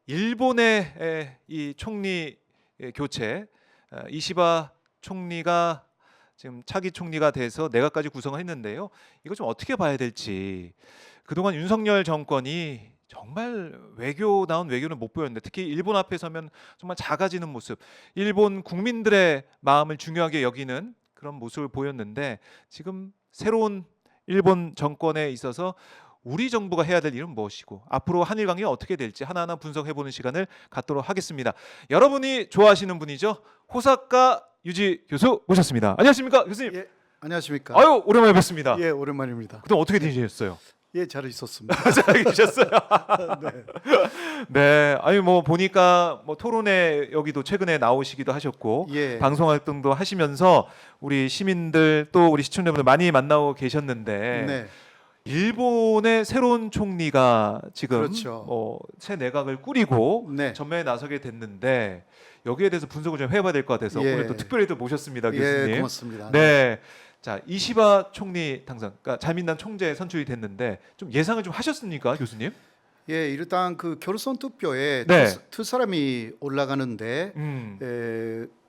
일본의 이 총리 교체, 이시바 총리가 지금 차기 총리가 돼서 내각까지 구성을 했는데요. 이거 좀 어떻게 봐야 될지. 그동안 윤석열 정권이 정말 외교다운 외교는 못 보였는데, 특히 일본 앞에 서면 정말 작아지는 모습, 일본 국민들의 마음을 중요하게 여기는 그런 모습을 보였는데, 지금 새로운 일본 정권에 있어서 우리 정부가 해야 될 일은 무엇이고 앞으로 한일 관계가 어떻게 될지 하나하나 분석해보는 시간을 갖도록 하겠습니다. 여러분이 좋아하시는 분이죠. 호사카 유지 교수 모셨습니다. 안녕하십니까 교수님. 예, 안녕하십니까. 아유, 오랜만에 뵙습니다. 예, 오랜만입니다. 그동안 어떻게 지내셨어요? 예, 잘 있었습니다. 잘 계셨어요? 네. 네, 아니 뭐 보니까 뭐 토론회 여기도 최근에 나오시기도 하셨고, 예. 방송 활동도 하시면서 우리 시민들 또 우리 시청자분들 많이 만나고 계셨는데, 네. 일본의 새로운 총리가 지금 그렇죠. 새 내각을 꾸리고 네. 전면에 나서게 됐는데, 여기에 대해서 분석을 좀 해봐야 될 것 같아서 예. 오늘 또 특별히 또 모셨습니다, 교수님. 예, 고맙습니다. 네. 자, 이시바 총리 당선, 그러니까 자민당 총재 선출이 됐는데 좀 예상을 좀 하셨습니까, 교수님? 예, 일단 그 결선 투표에 네. 두 사람이 올라가는데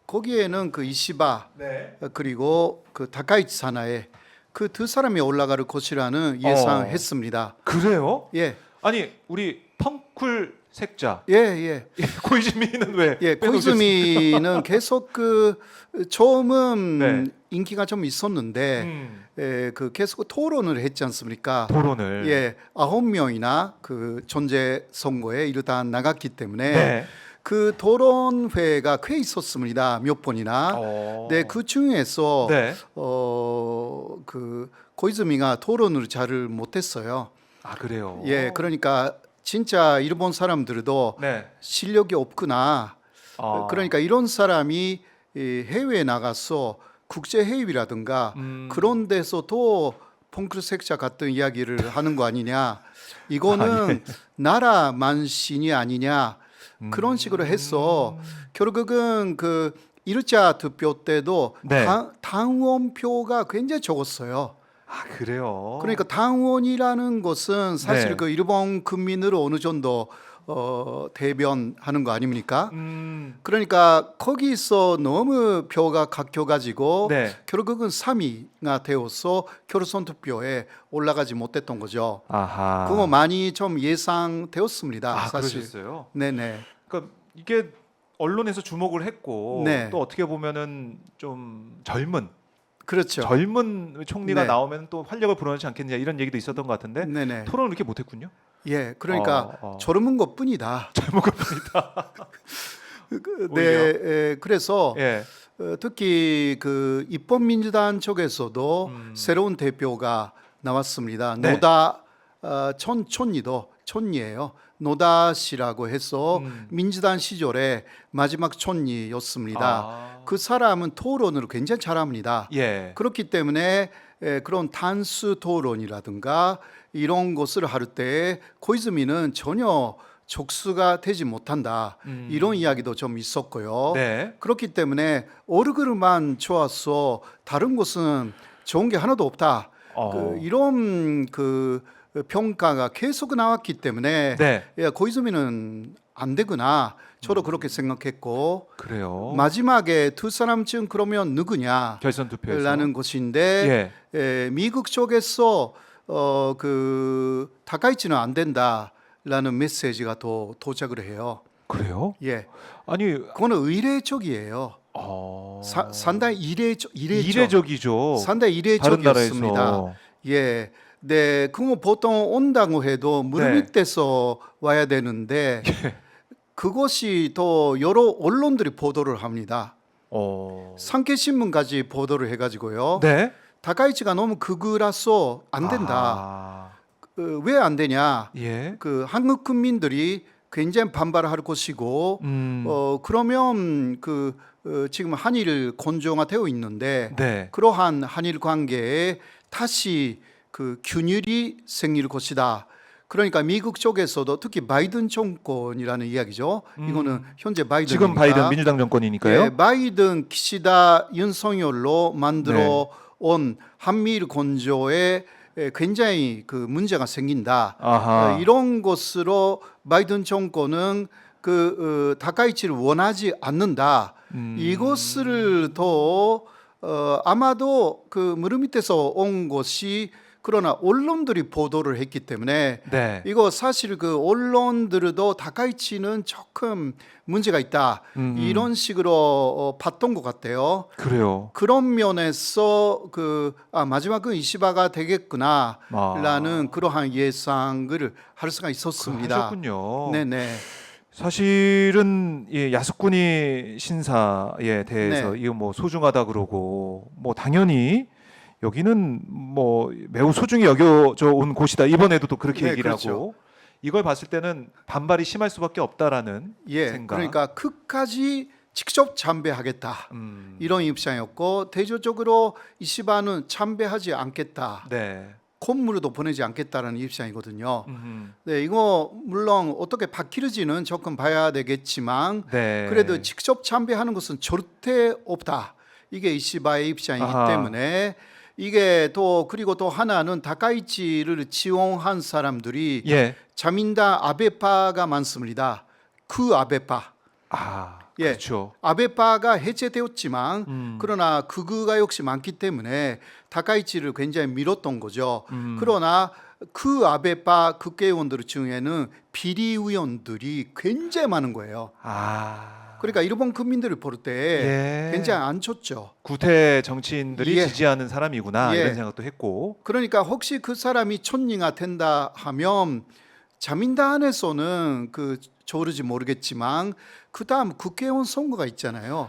거기에는 그 이시바 네. 그리고 그 다카이치 사나에 그 두 사람이 올라갈 것이라는 예상했습니다. 그래요? 예. 아니, 우리 펑쿨 색자 예, 예. 고이즈미는 왜? 예, 고이즈미는 계속 그 처음은 네. 인기가 좀 있었는데 그 계속 토론을 했지 않습니까? 토론을. 예, 9명이나 그 전제 선거에 일단 나갔기 때문에 네. 그 토론회가 꽤 있었습니다. 몇 번이나. 네, 그 중에서 네. 그 고이즈미가 토론을 잘을 못했어요. 아, 그래요. 예, 그러니까 진짜 일본 사람들도 네. 실력이 없구나. 아. 그러니까 이런 사람이 해외에 나가서 국제 회의라든가 그런 데서도 펑크 색자 같은 이야기를 하는 거 아니냐. 이거는 나라 만신이 아니냐. 그런 식으로 해서 결국은 그 1차 투표 때도 네. 당원표가 굉장히 적었어요. 아, 그래요. 그러니까 당원이라는 것은 사실 네. 그 일본 국민으로 어느 정도 대변하는 거 아닙니까? 그러니까 거기서 너무 표가 각혀가지고 네. 결국은 3위가 되어서 결선 투표에 올라가지 못했던 거죠. 아하. 그거 많이 좀 예상되었습니다. 아, 사실. 그러셨어요? 네네. 그러니까 이게 언론에서 주목을 했고, 네. 또 어떻게 보면은 좀 젊은 그렇죠. 총리가 네. 나오면 또 활력을 불어넣지 않겠냐 이런 얘기도 있었던 것 같은데 네네. 토론을 이렇게 못했군요. 예, 그러니까 어. 젊은 것뿐이다. 젊은 것뿐이다. 네, 그래서 예. 특히 그 입법민주당 쪽에서도 새로운 대표가 나왔습니다. 네. 노다 촌이도 촌이에요. 노다 씨라고 해서 민주당 시절에 마지막 촌이었습니다. 아. 그 사람은 토론을 굉장히 잘합니다. 예. 그렇기 때문에 그런 단수 토론이라든가 이런 것을 할 때 고이즈미는 전혀 족수가 되지 못한다. 이런 이야기도 좀 있었고요. 네. 그렇기 때문에 얼굴만 좋아서 다른 것은 좋은 게 하나도 없다. 이런 그 평가가 계속 나왔기 때문에 네. 야, 고이즈미는 안 되구나. 저도 그렇게 생각했고 그래요. 마지막에 두 사람 중 그러면 누구냐? 결선 투표에서 라는 것인데 미국 쪽에서 그 다카이치는 안 된다라는 메시지가 또 도착을 해요. 그래요? 예, 아니, 그거는 의례적이에요. 상당히 이례적이죠. 상당히 다른 이례적이었습니다. 나라에서. 예, 네, 그거 보통 온다고 해도 무릎 네. 밑에서 와야 되는데 그것이 또 여러 언론들이 보도를 합니다. 상케신문까지 보도를 해가지고요. 네. 다카이치가 너무 극우라서 안 된다. 왜 안 되냐? 예. 그 한국 국민들이 굉장히 반발할 것이고, 그러면 그 지금 한일 건조화되어 있는데, 네. 그러한 한일 관계에 다시 그 균열이 생길 것이다. 그러니까 미국 쪽에서도 특히 바이든 정권이라는 이야기죠. 이거는 현재 바이든 지금 바이든 민주당 정권이니까요. 예, 바이든, 기시다, 윤석열로 만들어 온 한미일 건조의 굉장히 그 문제가 생긴다. 아하. 이런 것으로 바이든 정권은 그 다카이치를 원하지 않는다. 이것을 더 아마도 그 무릎 밑에서 온 것이 그러나 언론들이 보도를 했기 때문에 네. 이거 사실 그 언론들도 다카이치는 조금 문제가 있다 이런 식으로 봤던 것 같아요. 그래요. 그런 면에서 마지막은 이시바가 되겠구나라는 아. 그러한 예상을 할 수가 있었습니다. 하셨군요. 네네. 사실은 이 야스쿠니 신사에 대해서 네. 이거 뭐 소중하다 그러고 뭐 당연히 여기는 뭐 매우 소중히 여겨져 온 곳이다. 이번에도 또 그렇게 네, 얘기를 그렇죠. 하고 이걸 봤을 때는 반발이 심할 수밖에 없다라는 예, 생각. 그러니까 끝까지 직접 참배하겠다 이런 입장이었고 대조적으로 이시바는 참배하지 않겠다. 네. 콧물도 보내지 않겠다라는 입장이거든요. 음. 네, 이거 물론 어떻게 바뀌는지는 조금 봐야 되겠지만 네. 그래도 직접 참배하는 것은 절대 없다. 이게 이시바의 입장이기 아하. 때문에 이게 또 그리고 또 하나는 다카이치를 지원한 사람들이 예. 자민당 아베파가 많습니다. 그 아베파. 아, 예. 그렇죠. 아베파가 해체되었지만 그러나 극우가 역시 많기 때문에 다카이치를 굉장히 밀었던 거죠. 그러나 그 아베파 국회의원들 중에는 비리 의원들이 굉장히 많은 거예요. 아. 그러니까 일본 국민들을 볼 때 예. 굉장히 안 좋죠. 구태 정치인들이 예. 지지하는 사람이구나 예. 이런 생각도 했고. 그러니까 혹시 그 사람이 촌리가 된다 하면 자민당 안에서는 그 저르지 모르겠지만 그 다음 국회의원 선거가 있잖아요.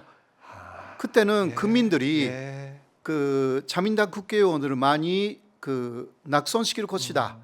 그때는 국민들이 예. 그 자민당 국회의원들을 많이 그 낙선시킬 것이다.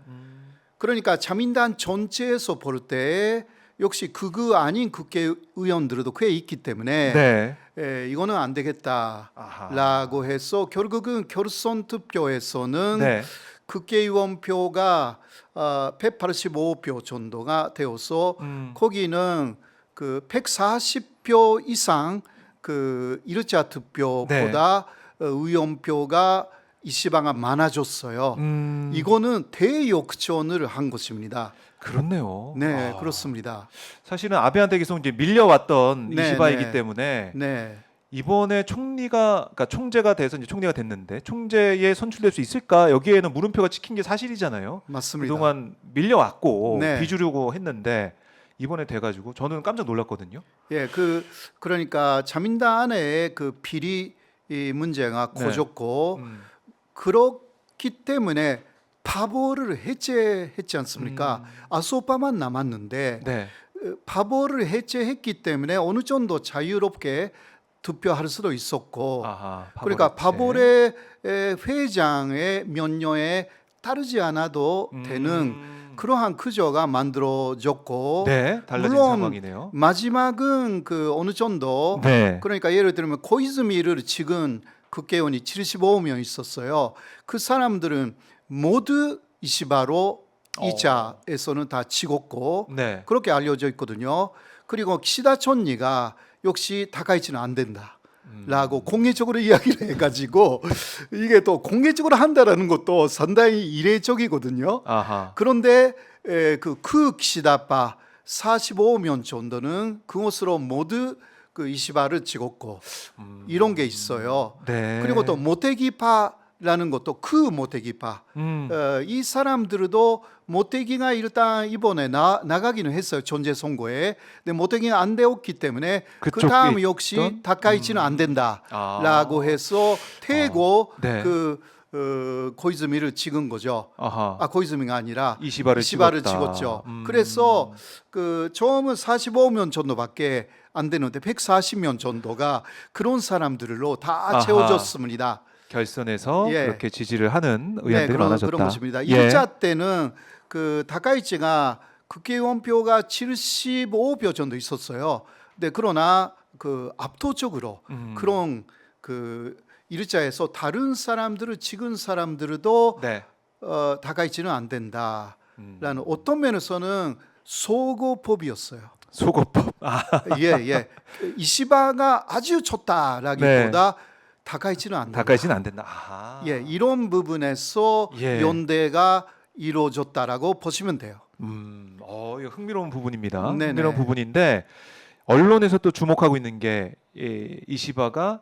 그러니까 자민당 전체에서 볼 때 역시 극우 아닌 국회의원들도 꽤 있기 때문에 네. 이거는 안 되겠다라고 아하. 해서 결국은 결선 투표에서는 네. 국회의원 표가 185표 정도가 되어서 거기는 그 140표 이상 그 일자 투표보다 의원표가 이시바가 많아졌어요. 이거는 대역전을 한 것입니다. 그렇네요. 네, 아. 그렇습니다. 사실은 아베한테 계속 이제 밀려왔던 네, 이시바이기 네. 때문에 네, 이번에 그러니까 총재가 돼서 이제 총리가 됐는데 총재에 선출될 수 있을까? 여기에는 물음표가 찍힌 게 사실이잖아요. 맞습니다. 그동안 밀려왔고 네. 비주려고 했는데 이번에 돼가지고 저는 깜짝 놀랐거든요. 예, 그러니까 자민당 안에 그 비리 이 문제가 네. 커졌고 그렇기 때문에 파벌을 해체했지 않습니까? 아소파만 남았는데 네. 파벌을 해체했기 때문에 어느 정도 자유롭게 투표할 수도 있었고 아하. 그러니까 파벌 해체. 파벌의 회장의 면녀에 따르지 않아도 되는 그러한 구조가 만들어졌고 네, 달라진 물론 상황이네요. 마지막은 그 어느 정도 네. 그러니까 예를 들면 코이즈미를 찍은 국회의원이 75명 있었어요. 그 사람들은 모두 이시바로 이자에서는 다 찍었고 네. 그렇게 알려져 있거든요. 그리고 키시다 총리가 역시 다카이치는 안 된다. 라고 공개적으로 이야기를 해가지고 이게 또 공개적으로 한다라는 것도 상당히 이례적이거든요. 아하. 그런데 그 키시다파 45명 정도는 그것으로 모두 그 이시바를 찍었고 이런 게 있어요. 네. 그리고 또 모테기파라는 것도 그 모테기파 이 사람들도 모테기가 일단 이번에 나가기는 했어요. 전체 선거에. 근데 모테기가 안 되었기 때문에 그 그쪽에 다음 역시 있던? 다카이치는 안 된다라고 해서 태고 네. 코이즈미를 찍은 거죠. 아하. 코이즈미가 아니라 이시바를 이시바를 찍었다. 찍었죠. 그래서 그 처음은 45명 정도밖에 안 되는데 140명 정도가 그런 사람들로 다 아하. 채워졌습니다. 결선에서 예. 그렇게 지지를 하는 네, 의원들이 많아졌다. 그런 것입니다. 예. 1차 때는 그 다카이치가 국회의원 표가 75표 정도 있었어요. 근데 그러나 그 압도적으로 그런 그 1차에서 다른 사람들을 찍은 사람들도 네. 다카이치는 안 된다라는 어떤 면에서는 소고법이었어요. 소고법. 아, 예. 이시바가 아주 좋다라기보다 다가있지는 않는다. 다가있지는 안 된다. 아. 예, 이런 부분에서 예. 연대가 이루어졌다라고 보시면 돼요. 이거 흥미로운 부분입니다. 네네. 흥미로운 부분인데 언론에서 또 주목하고 있는 게 이시바가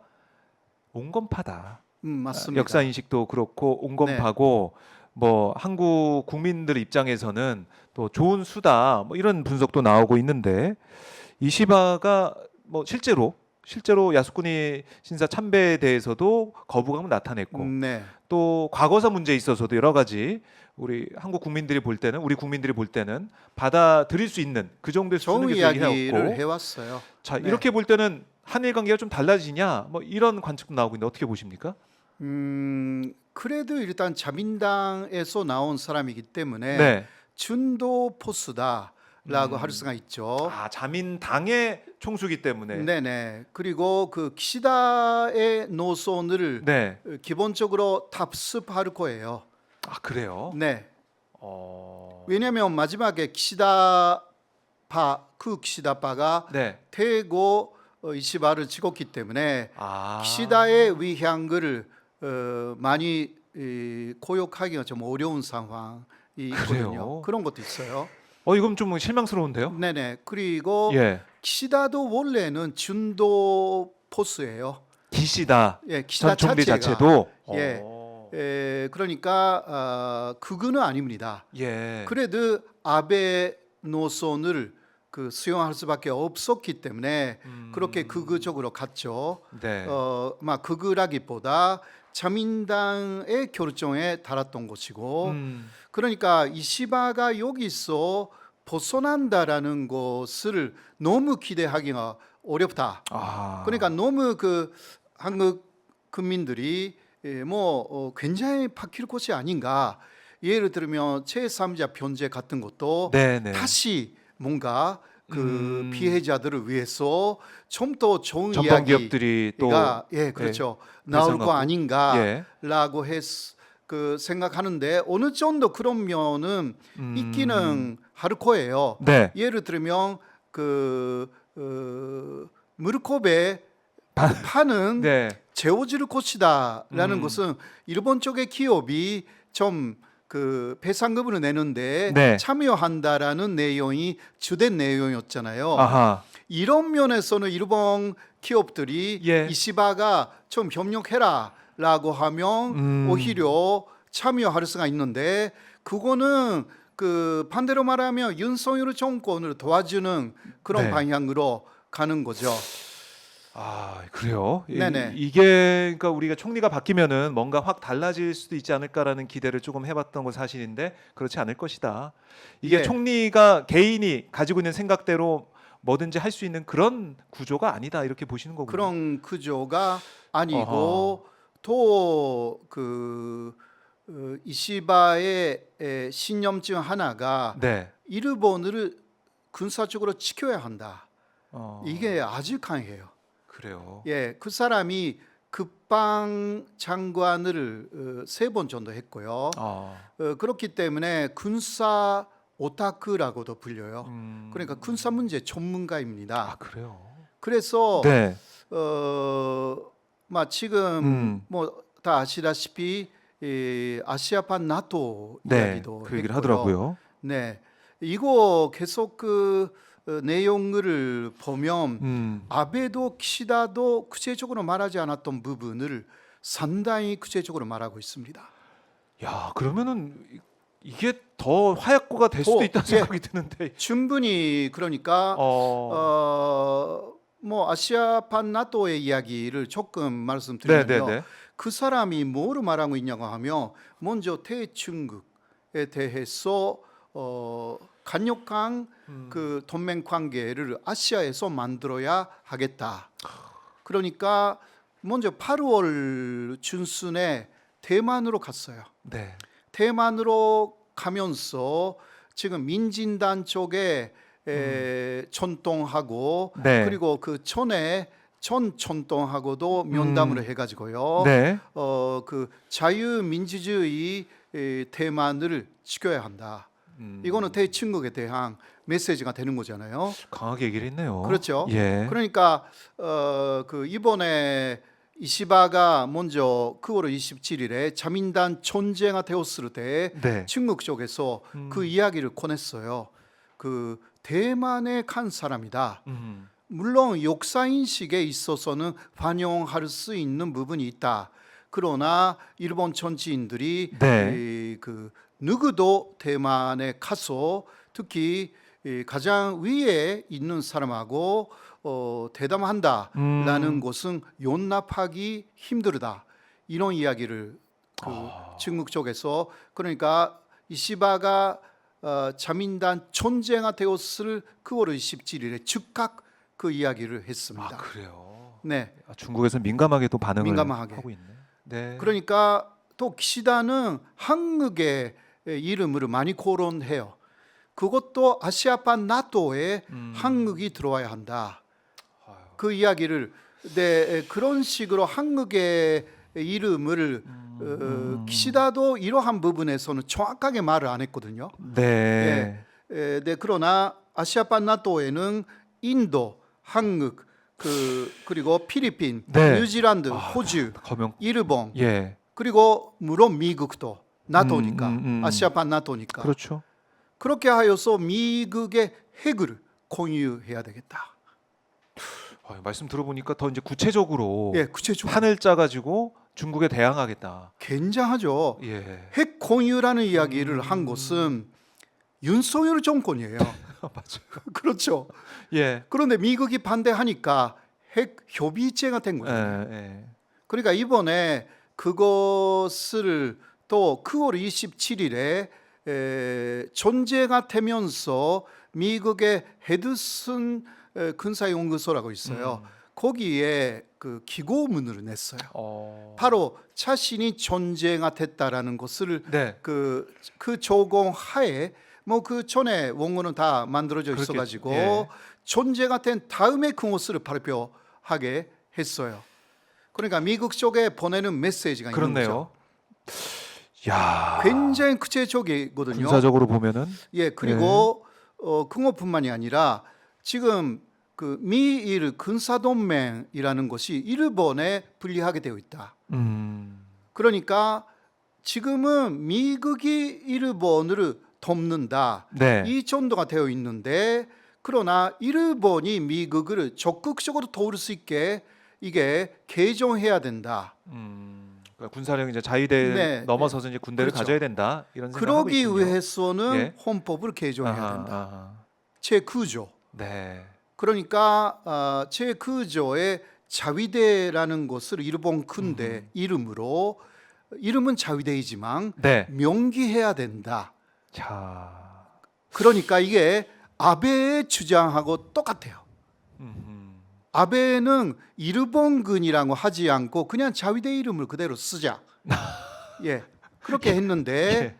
온건파다. 맞습니다. 역사 인식도 그렇고 온건파고 뭐 한국 국민들 입장에서는 또 좋은 수다 뭐 이런 분석도 나오고 있는데 이시바가 뭐 실제로 야스쿠니 신사 참배에 대해서도 거부감을 나타냈고 네. 또 과거사 문제에 있어서도 여러 가지 우리 한국 국민들이 볼 때는 받아들일 수 있는 그 정도의 좋은 수준의 이야기를 얘기해왔고 해왔어요. 자 네. 이렇게 볼 때는 한일 관계가 좀 달라지냐 뭐 이런 관측도 나오고 있는데 어떻게 보십니까? 그래도 일단 자민당에서 나온 사람이기 때문에 네. 준도 포스다라고 할 수가 있죠. 아 자민당의 총수기 때문에 네네. 그리고 그 키시다의 노선을 네. 기본적으로 답습할 거예요. 아 그래요? 네. 어... 왜냐하면 마지막에 키시다파가 네. 태고 이시바를 찍었기 때문에 아... 키시다의 위향을 많이 고역하기가 좀 어려운 상황이 있거든요. 그래요? 그런 것도 있어요. 이건 좀 실망스러운데요? 네네. 그리고 예. 키시다도 원래는 준도 포스예요. 기시다 예, 키시다 전 총리 자체가. 자체도 예. 그러니까 그거는 아닙니다. 예. 그래도 아베 노선을 수용할 수밖에 없었기 때문에 그렇게 극우적으로 갔죠. 네. 막 극우라기보다 자민당의 결정에 달았던 것이고, 그러니까 이시바가 여기서 벗어난다라는 것을 너무 기대하기가 어렵다. 아. 그러니까 너무 그 한국 국민들이 굉장히 바뀔 것이 아닌가. 예를 들면 제3자 변제 같은 것도 네네. 다시 뭔가 그 피해자들을 위해서 좀 더 좋은 전범 이야기가 기업들이 또 예 그렇죠 나올 거 배상하고. 아닌가라고 생각하는데 어느 정도 그런 면은 있기는 할 거예요. 네. 예를 들면 무르코베 파는 네. 재워질 것이다라는 것은 일본 쪽의 기업이 좀 그 배상금을 내는데 네. 참여한다라는 내용이 주된 내용이었잖아요. 아하. 이런 면에서는 일본 기업들이 예. 이시바가 좀 협력해라라고 하면 오히려 참여할 수가 있는데 그거는 그 반대로 말하면 윤석열 정권을 도와주는 그런 네. 방향으로 가는 거죠. 아 그래요? 네네. 이게 그러니까 우리가 총리가 바뀌면은 뭔가 확 달라질 수도 있지 않을까라는 기대를 조금 해봤던 건 사실인데 그렇지 않을 것이다. 이게 예. 총리가 개인이 가지고 있는 생각대로 뭐든지 할 수 있는 그런 구조가 아니다 이렇게 보시는 거군요. 그런 구조가 아니고 또 그 이시바의 신념 중 하나가 네. 일본을 군사적으로 지켜야 한다. 이게 아주 강해요. 그래요. 예, 그 사람이 국방 장관을 3번 정도 했고요. 그렇기 때문에 군사 오타쿠라고도 불려요. 그러니까 군사 문제 전문가입니다. 아 그래요. 그래서 네. 지금 뭐 다 아시다시피 아시아판 나토 네. 이야기도 그 얘기를 했고요. 하더라고요. 네, 이거 계속 그 내용을 보면 아베도 키시다도 구체적으로 말하지 않았던 부분을 상당히 구체적으로 말하고 있습니다. 야 그러면은 이게 더 화약고가 될 수도 있다는 생각이 드는데. 충분히 그러니까 뭐 아시아판 나토의 이야기를 조금 말씀드리면요. 네네네. 그 사람이 뭐를 말하고 있냐고 하면 먼저 대중국에 대해서 강력한 그 동맹 관계를 아시아에서 만들어야 하겠다. 그러니까 먼저 8월 중순에 대만으로 갔어요. 네. 대만으로 가면서 지금 민진당 쪽에 전통하고 네. 그리고 그 전에 전통하고도 면담을 해가지고요. 네. 그 자유민주주의 대만을 지켜야 한다. 이거는 대중국에 대한 메시지가 되는 거잖아요. 강하게 얘기를 했네요. 그렇죠. 예. 그러니까 그 이번에 이시바가 먼저 9월 27일에 자민당 존재가 되었을 때 네. 중국 쪽에서 그 이야기를 꺼냈어요. 그 대만에 간 사람이다. 물론 역사 인식에 있어서는 반영할 수 있는 부분이 있다. 그러나 일본 정치인들이 네. 그 누구도 대만에 가서 특히 가장 위에 있는 사람하고 대담한다라는 것은 용납하기 힘들다. 이런 이야기를 그 중국 쪽에서 그러니까 이시바가 자민당 존재가 되었을 9월 27일에 즉각 그 이야기를 했습니다. 아, 그래요. 네, 아, 중국에서 민감하게 또 반응을 민감하게. 하고 있네. 네. 그러니까 또 기시다는 한국의 이름을 많이 거론해요. 그것도 아시아판 나토에 한국이 들어와야 한다. 그 이야기를 그런 식으로 한국의 이름을 기시다도 이러한 부분에서는 정확하게 말을 안 했거든요. 네. 네, 그러나 아시아판 나토에는 인도, 한국, 그리고 필리핀, 네. 뉴질랜드, 호주, 거명. 일본, 예. 그리고 물론 미국도 나토니까 아시아판 나토니까 그렇죠. 그렇게 하여서 미국의 핵을 공유해야 되겠다. 말씀 들어보니까 더 이제 구체적으로 예, 구체적으로 판을 짜가지고 중국에 대항하겠다. 굉장하죠. 예. 핵 공유라는 이야기를 한 것은 윤석열 정권이에요. 맞아요. 그렇죠. 예. 그런데 미국이 반대하니까 핵 협의체가 된 거죠. 예. 그러니까 이번에 그것을 또 9월 27일에 존재가 되면서 미국의 헤드슨 군사연구소라고 있어요. 거기에 그 기고문을 냈어요. 바로 자신이 존재가 됐다라는 것을 네. 그 조공 하에 뭐 그 전에 원고는 다 만들어져 그렇겠죠. 있어가지고 예. 존재가 된 다음에 그것을 발표하게 했어요. 그러니까 미국 쪽에 보내는 메시지가 있는 거죠. 그렇네요. 야. 굉장히 구체적이거든요. 군사적으로 보면은 예, 그리고 그것뿐만이 아니라 지금 그 미일 군사동맹이라는 것이 일본에 분리하게 되어 있다. 그러니까 지금은 미국이 일본을 돕는다. 네. 이 정도가 되어 있는데 그러나 일본이 미국을 적극적으로 도울 수 있게 이게 개정해야 된다. 그러니까 군사력 이제 자위대 네, 넘어서서 이제 군대를 그렇죠. 가져야 된다 이런 생각하고 그러기 있군요. 위해서는 예. 헌법을 개정해야 아하, 된다. 아하. 제9조. 네. 그러니까 제9조의 자위대라는 것을 일본 군대 이름으로 이름은 자위대이지만 네. 명기해야 된다. 자. 그러니까 이게 아베의 주장하고 똑같아요. 아베는 일본군이라고 하지 않고 그냥 자위대 이름을 그대로 쓰자. 예, 그렇게 했는데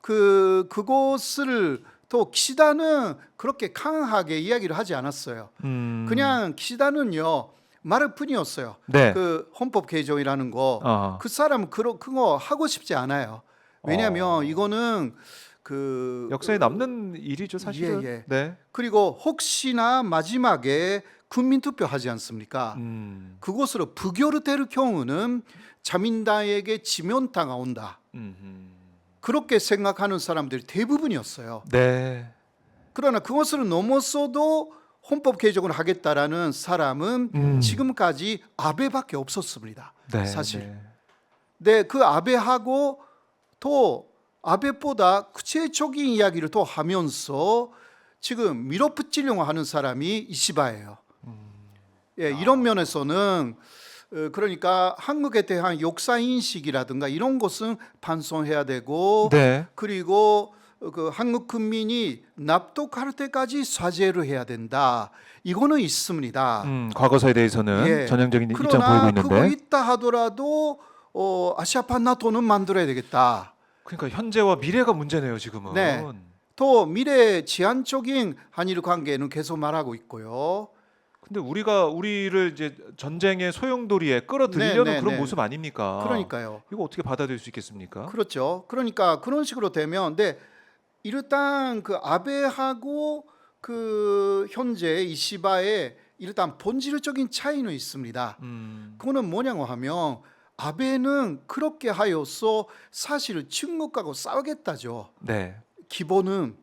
그것을 또 기시다는 그렇게 강하게 이야기를 하지 않았어요. 그냥 기시다는요 말을 뿐이었어요. 네. 그 헌법 개정이라는 거 그 사람은 그거 하고 싶지 않아요. 왜냐하면 이거는 그 역사에 남는 일이죠, 사실은. 예. 네. 그리고 혹시나 마지막에 국민투표 하지 않습니까? 그것으로 부결될 경우는 자민당에게 지면타가 온다. 그렇게 생각하는 사람들이 대부분이었어요. 네. 그러나 그것을 넘어서도 헌법 개정을 하겠다라는 사람은 지금까지 아베밖에 없었습니다. 네. 사실. 네. 네, 그 아베하고 또 아베보다 구체적인 이야기를 또 하면서 지금 밀어붙이려고 하는 사람이 이시바예요. 예, 이런 면에서는 그러니까 한국에 대한 역사 인식이라든가 이런 것은 반성해야 되고 네. 그리고 그 한국 국민이 납득할 때까지 사죄를 해야 된다. 이거는 있습니다. 과거사에 대해서는 예. 전형적인 입장 보이고 그러나 있는데. 그거 있다 하더라도 아시아판 나토는 만들어야 되겠다. 그러니까 현재와 미래가 문제네요, 지금은. 네. 또 미래 지향적인 한일 관계는 계속 말하고 있고요. 근데 우리를 이제 전쟁의 소용돌이에 끌어들이려는 네, 네, 그런 네. 모습 아닙니까? 그러니까요. 이거 어떻게 받아들일 수 있겠습니까? 그렇죠. 그러니까 그런 식으로 되면 근데 일단 그 아베하고 그 현재 이시바의 일단 본질적인 차이는 있습니다. 음. 그거는 뭐냐고 하면 아베는 그렇게 하여서 사실 중국하고 싸우겠다죠. 네. 기본은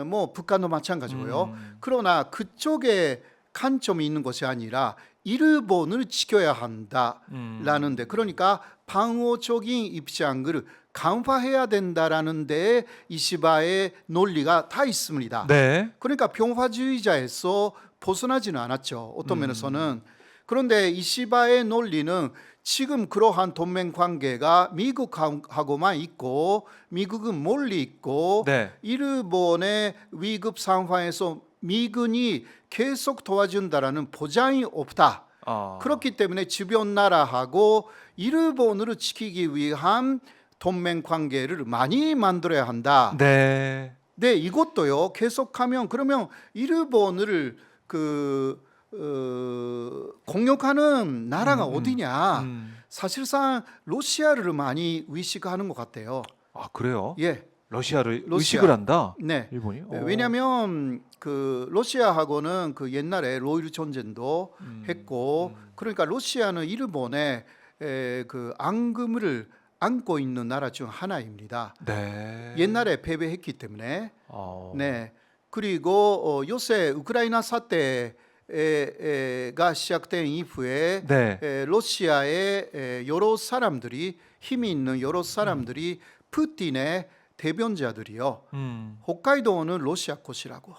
뭐 북한도 마찬가지고요. 음. 그러나 그쪽에 관점이 있는 것이 아니라 일본을 지켜야 한다라는데 그러니까 방어적인 입장을 강화해야 된다라는 데 이시바의 논리가 다 있습니다. 네. 그러니까 평화주의자에서 벗어나지는 않았죠. 어떤 면에서는. 그런데 이시바의 논리는 지금 그러한 동맹 관계가 미국하고만 있고 미국은 멀리 있고 네. 일본의 위급 상황에서 미군이 계속 도와준다라는 보장이 없다. 아. 그렇기 때문에 주변 나라하고 일본을 지키기 위한 동맹 관계를 많이 만들어야 한다. 네. 네, 이것도요. 계속하면 그러면 일본을 공격하는 나라가 어디냐? 사실상 러시아를 많이 의식하는 것 같아요. 아, 그래요? 예, 러시아를 러시아. 의식을 한다. 네. 일본이? 왜냐하면 그 러시아하고는 그 옛날에 로일 전쟁도 했고, 그러니까 러시아는 일본의 그 앙금을 안고 있는 나라 중 하나입니다. 네. 옛날에 패배했기 때문에. 어. 네. 그리고 요새 우크라이나 사태가 시작된 이후에 네. 러시아의 여러 사람들이 힘이 있는 여러 사람들이 푸틴의 대변자들이요. 홋카이도는 러시아 것이라고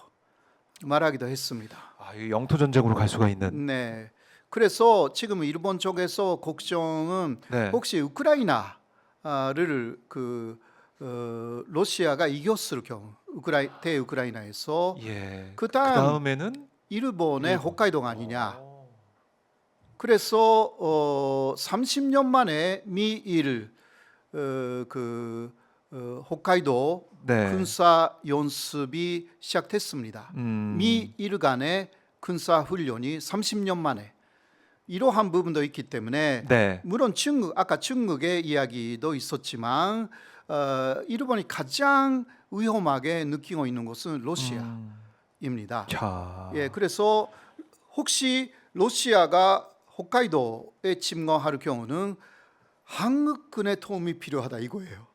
말하기도 했습니다. 아, 이 영토 전쟁으로 갈 수가 있는. 네. 그래서 지금 일본 쪽에서 걱정은 네. 혹시 우크라이나를 러시아가 이겼을 경우 대우크라이나에서 예. 그 다음에는 일본의 홋카이도가 아니냐. 어. 그래서 30년 만에 미일 홋카이도 네. 군사 연습이 시작됐습니다. 미일 간의 군사 훈련이 30년 만에 이러한 부분도 있기 때문에 네. 물론 아까 중국의 이야기도 있었지만 일본이 가장 위험하게 느끼고 있는 것은 러시아입니다. 자. 예, 그래서 혹시 러시아가 홋카이도에 침공할 경우는 한국군의 도움이 필요하다 이거예요.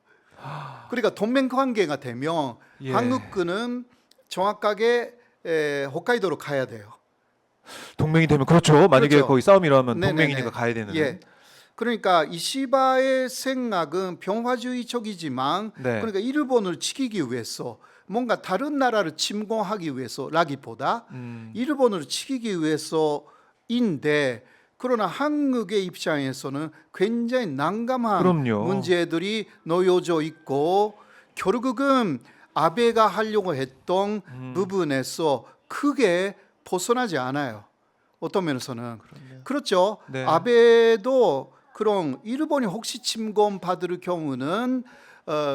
그러니까 동맹 관계가 되면 예. 한국군은 정확하게 홋카이도로 가야 돼요. 동맹이 되면 그렇죠. 만약에 그렇죠. 거기 싸움이 일어나면 네네네. 동맹이니까 가야 되는. 예. 그러니까 이시바의 생각은 평화주의적이지만 네. 그러니까 일본을 지키기 위해서 뭔가 다른 나라를 침공하기 위해서라기보다 일본을 지키기 위해서인데 그러나 한국의 입장에서는 굉장히 난감한 그럼요. 문제들이 놓여져 있고 결국은 아베가 하려고 했던 부분에서 크게 벗어나지 않아요. 어떤 면에서는 그렇죠. 네. 아베도 그런 일본이 혹시 침공 받을 경우는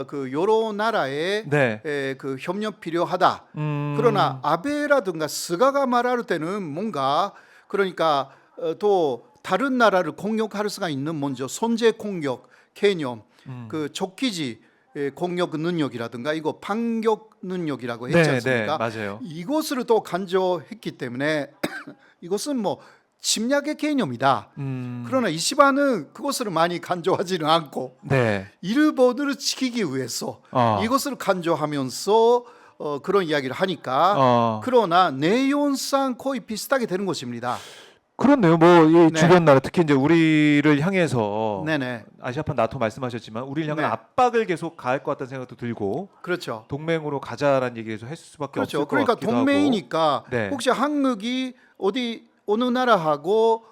그 여러 나라의 네. 그 협력 필요하다. 그러나 아베라든가 스가가 말할 때는 뭔가 그러니까 또 다른 나라를 공격할 수가 있는 먼저 선제 공격 개념, 그 적기지 공격 능력이라든가 이거 반격 능력이라고 했지 네, 않습니까? 네, 맞아요. 이것을 또 강조했기 때문에 이것은 뭐 침략의 개념이다. 그러나 이시바는 그것을 많이 간조하지는 않고 네. 일본을 지키기 위해서 아. 이것을 간조하면서 그런 이야기를 하니까 그러나 내용상 거의 비슷하게 되는 것입니다. 그렇네요. 뭐 이 네. 주변 나라 특히 이제 우리를 향해서 네네. 아시아판 나토 말씀하셨지만 우리를 향한 네. 압박을 계속 가할 것 같다는 생각도 들고 그렇죠. 동맹으로 가자라는 얘기에서 했을 수밖에 그렇죠. 없을 것 그러니까 같기도 동맹이니까 하고. 네. 혹시 한국이 어느 나라하고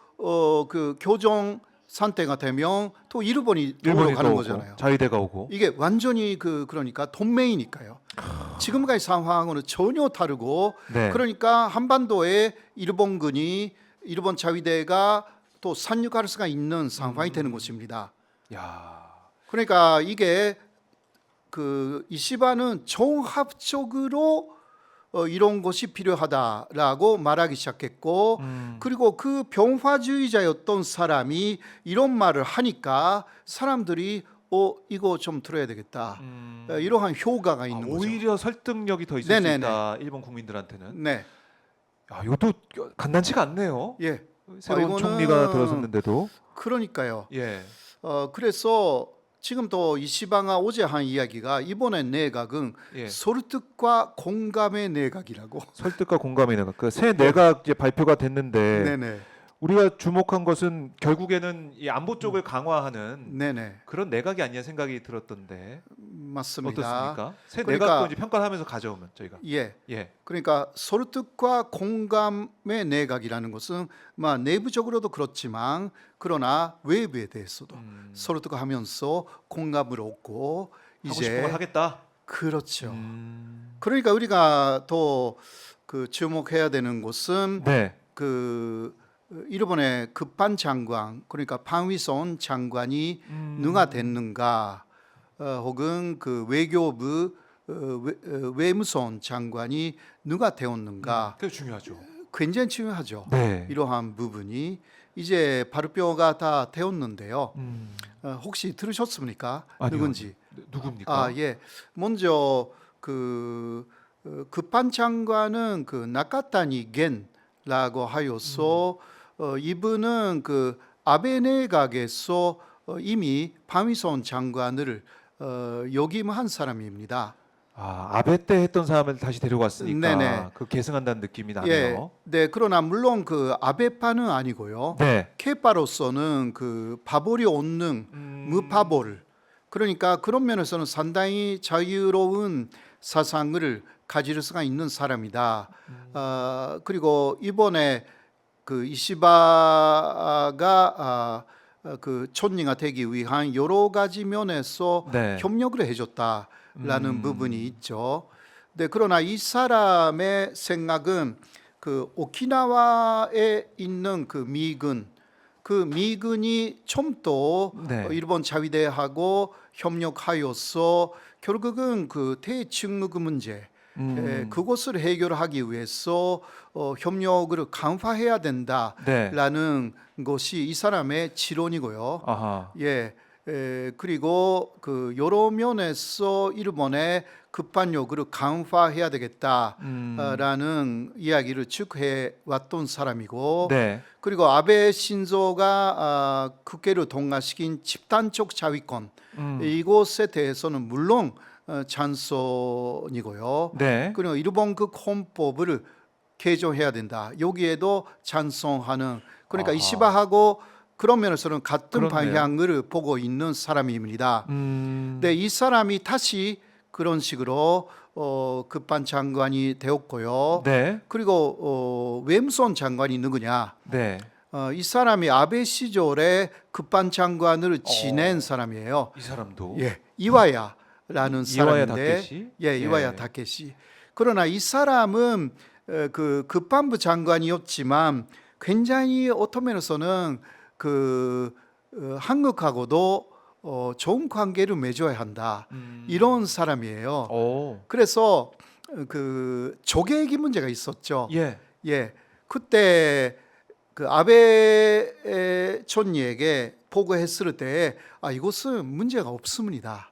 그 교정 상태가 되면 또 일본이 도우러 가는 오고, 거잖아요. 자위대가 오고. 이게 완전히 그러니까 동맹이니까요. 지금까지 상황은 전혀 다르고 네. 그러니까 한반도에 일본 자위대가 또 상륙할 수가 있는 상황이 되는 것입니다. 야. 그러니까 이게 그 이시바는 종합적으로 이런 것이 필요하다라고 말하기 시작했고 그리고 그 평화주의자였던 사람이 이런 말을 하니까 사람들이 이거 좀 들어야 되겠다. 이러한 효과가 있는 거죠. 오히려 설득력이 더 있을 네네네. 수 있다. 일본 국민들한테는. 네. 야, 이것도 간단치가 않네요. 예, 새로운 이거는- 총리가 들어섰는데도. 그러니까요. 예. 그래서 지금 또 이시방아 어제 한 이야기가 이번에 내각은 예. 설득과 공감의 내각이라고. 설득과 공감의 내각. 그새 내각 이제 발표가 됐는데 네네, 우리가 주목한 것은 결국에는 이 안보 쪽을 강화하는 네네, 그런 내각이 아니냐 생각이 들었던데 맞습니다. 어떻습니까? 새 그러니까- 내각도 이제 평가를 하면서 가져오면 저희가 예, 예. 그러니까 설득과 공감의 내각이라는 것은 내부적으로도 그렇지만 그러나 외부에 대해서도 설득하면서 공감을 얻고 하고 싶은 걸 이제 하겠다. 그렇죠. 그러니까 우리가 또 그 주목해야 되는 것은 네. 그 일본의 급반 장관 그러니까 방위선 장관이 누가 됐는가 혹은 그 외교부 외무선 장관이 누가 되었는가 그게 중요하죠. 굉장히 중요하죠. 네. 이러한 부분이 이제 발표가 다 되었는데요. 음. 혹시 들으셨습니까? 아니요, 누군지? 누굽니까? 예. 먼저 그 급반 장관은 그 나카타니 겐라고 하여서 이분은 그 아베 내각에서 이미 방위선 장관을 역임한 사람입니다. 아, 아베 때 했던 사람을 다시 데려왔으니까 네네. 그 계승한다는 느낌이 예, 나네요. 네. 그러나 물론 그 아베파는 아니고요. 네. 케파로서는 그 바보리 온능 무파보를 그러니까 그런 면에서는 상당히 자유로운 사상을 가질 수가 있는 사람이다. 그리고 이번에 그 이시바가 그 촌리가 되기 위한 여러 가지 면에서 네. 협력을 해줬다라는 부분이 있죠. 네, 그러나 이 사람의 생각은 그 오키나와에 있는 그 미군이 좀 더 네. 일본 자위대하고 협력하여서 결국은 그 대칭무 문제 그것을 해결하기 위해서 협력을 강화해야 된다라는 네. 것이 이 사람의 지론이고요. 아하. 예. 그리고 그 여러 면에서 일본의 급반력을 강화해야 되겠다라는 이야기를 쭉 해왔던 사람이고, 네. 그리고 아베 신조가 국회를 통과시킨 집단적 자위권 이것에 대해서는 물론 찬성이고요. 네. 그리고 일본 그 헌법을 개정해야 된다. 여기에도 찬성하는 그러니까 아하. 이시바하고 그런 면에서는 같은 그렇네요. 방향을 보고 있는 사람입니다. 네, 이 사람이 다시 그런 식으로 급반 장관이 되었고요. 네. 그리고 외무선 장관이 누구냐? 네. 이 사람이 아베 시절에 급반 장관을 지낸 사람이에요. 이 사람도 예, 이와야라는 이와야 사람인데, 다케시? 예, 이와야 예. 다케시. 그러나 이 사람은 그 급반부 장관이었지만 굉장히 어떤 면에서는 그 한국하고도 좋은 관계를 맺어야 한다 이런 사람이에요. 오. 그래서 그 조계기 문제가 있었죠. 예. 예, 그때 그 아베 총리에게 보고했을 때 이것은 문제가 없습니다.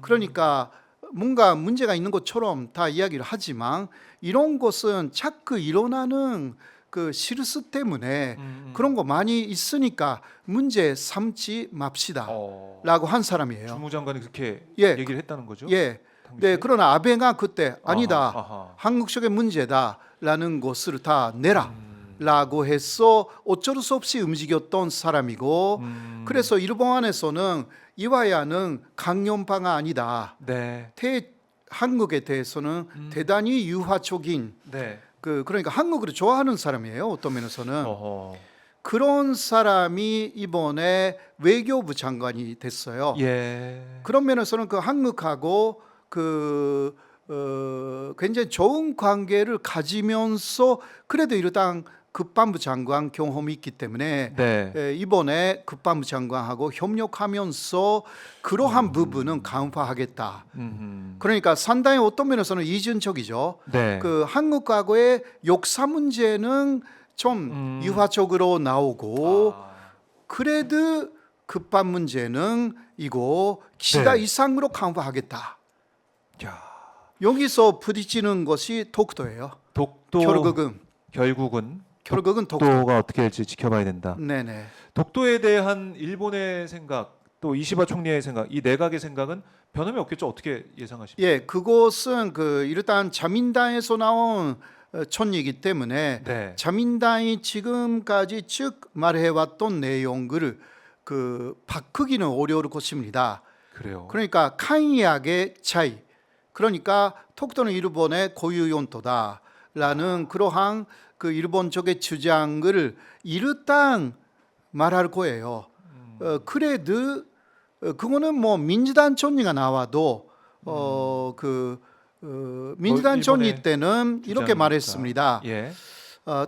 그러니까 뭔가 문제가 있는 것처럼 다 이야기를 하지만 이런 것은 자꾸 일어나는 그 실수 때문에 그런 거 많이 있으니까 문제 삼지 맙시다라고 한 사람이에요. 주무장관이 그렇게 예. 얘기를 했다는 거죠? 예. 당시에? 네, 그러나 아베가 그때 아니다. 아하. 한국적인 문제다라는 것을 다 내라라고 해서 어쩔 수 없이 움직였던 사람이고 그래서 일본안에서는 이와야는 강연파가 아니다. 네. 한국에 대해서는 대단히 유화적인 네. 그러니까 한국을 좋아하는 사람이에요. 어떤 면에서는 어허. 그런 사람이 이번에 외교부 장관이 됐어요. 예. 그런 면에서는 그 한국하고 굉장히 좋은 관계를 가지면서 그래도 일단 국방부 장관 경험이 있기 때문에 네. 이번에 국방부 장관하고 협력하면서 그러한 부분은 강화하겠다. 그러니까 상당히 어떤 면에서는 이중적이죠. 네. 그 한국하고의 역사 문제는 좀 유화적으로 나오고 그래도 급반 문제는 이거 기시다 네. 이상으로 강화하겠다. 야. 여기서 부딪히는 것이 독도예요. 독도 결국은 결국은 독도가 독도가 어떻게 될지 지켜봐야 된다. 네네. 독도에 대한 일본의 생각, 또 이시바 총리의 생각, 이 내각의 생각은 변함이 없겠죠. 어떻게 예상하십니까? 예, 그것은 일단 자민당에서 나온 촌이기 때문에 네, 자민당이 지금까지 쭉 말해왔던 내용을 바꾸기는 어려울 것입니다. 그래요. 그러니까 강약의 차이. 그러니까 독도는 일본의 고유 영토다라는 그러한 일본 쪽의 주장을 일단 말할 거예요. 그래도 그거는 뭐 민주당 총리가 나와도 민주당 총리 일본의 때는 이렇게 주장이니까. 말했습니다. 예.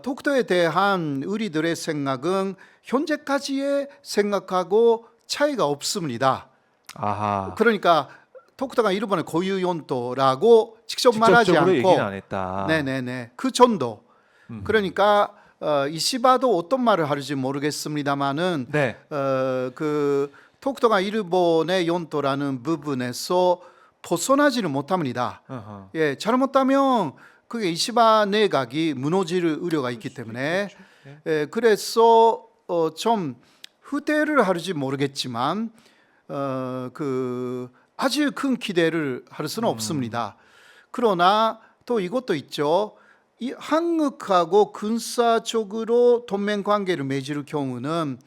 독도에 대한 우리들의 생각은 현재까지의 생각하고 차이가 없습니다. 아하. 그러니까 독도가 일본의 고유 영토라고 직접 말하지 직접적으로 얘기는 않고, 안 했다. 네네네, 그 정도. 그러니까 이시바도 어떤 말을 하는지 모르겠습니다만은 네. 독도가 일본의 영토라는 부분에서 벗어나지는 못합니다. 어허. 예, 잘못하면 그게 이시바 내각이 무너질 우려가 있기 때문에 예, 그래서 좀 후퇴를 하는지 모르겠지만 아주 큰 기대를 할 수는 없습니다. 그러나 또 이것도 있죠. 이 한국하고 군사적으로 동맹 관계를 맺을 경우는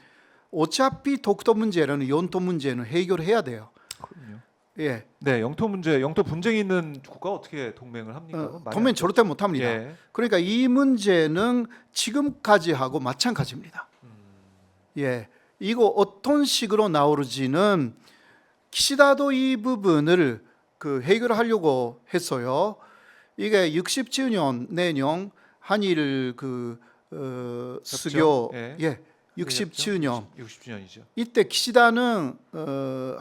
어차피 독도 문제라는 영토 문제는 해결해야 돼요. 그럼요. 예, 네, 영토 문제, 영토 분쟁이 있는 국가 어떻게 동맹을 합니까? 그건 말이 동맹 안 절대 못합니다. 예. 그러니까 이 문제는 지금까지 하고 마찬가지입니다. 예, 이거 어떤 식으로 나오는지는 기시다도 이 부분을 해결하려고 했어요. 이게 60주년 내년 한일 수교 예. 예 60주년 60주년이죠. 이때 기시다는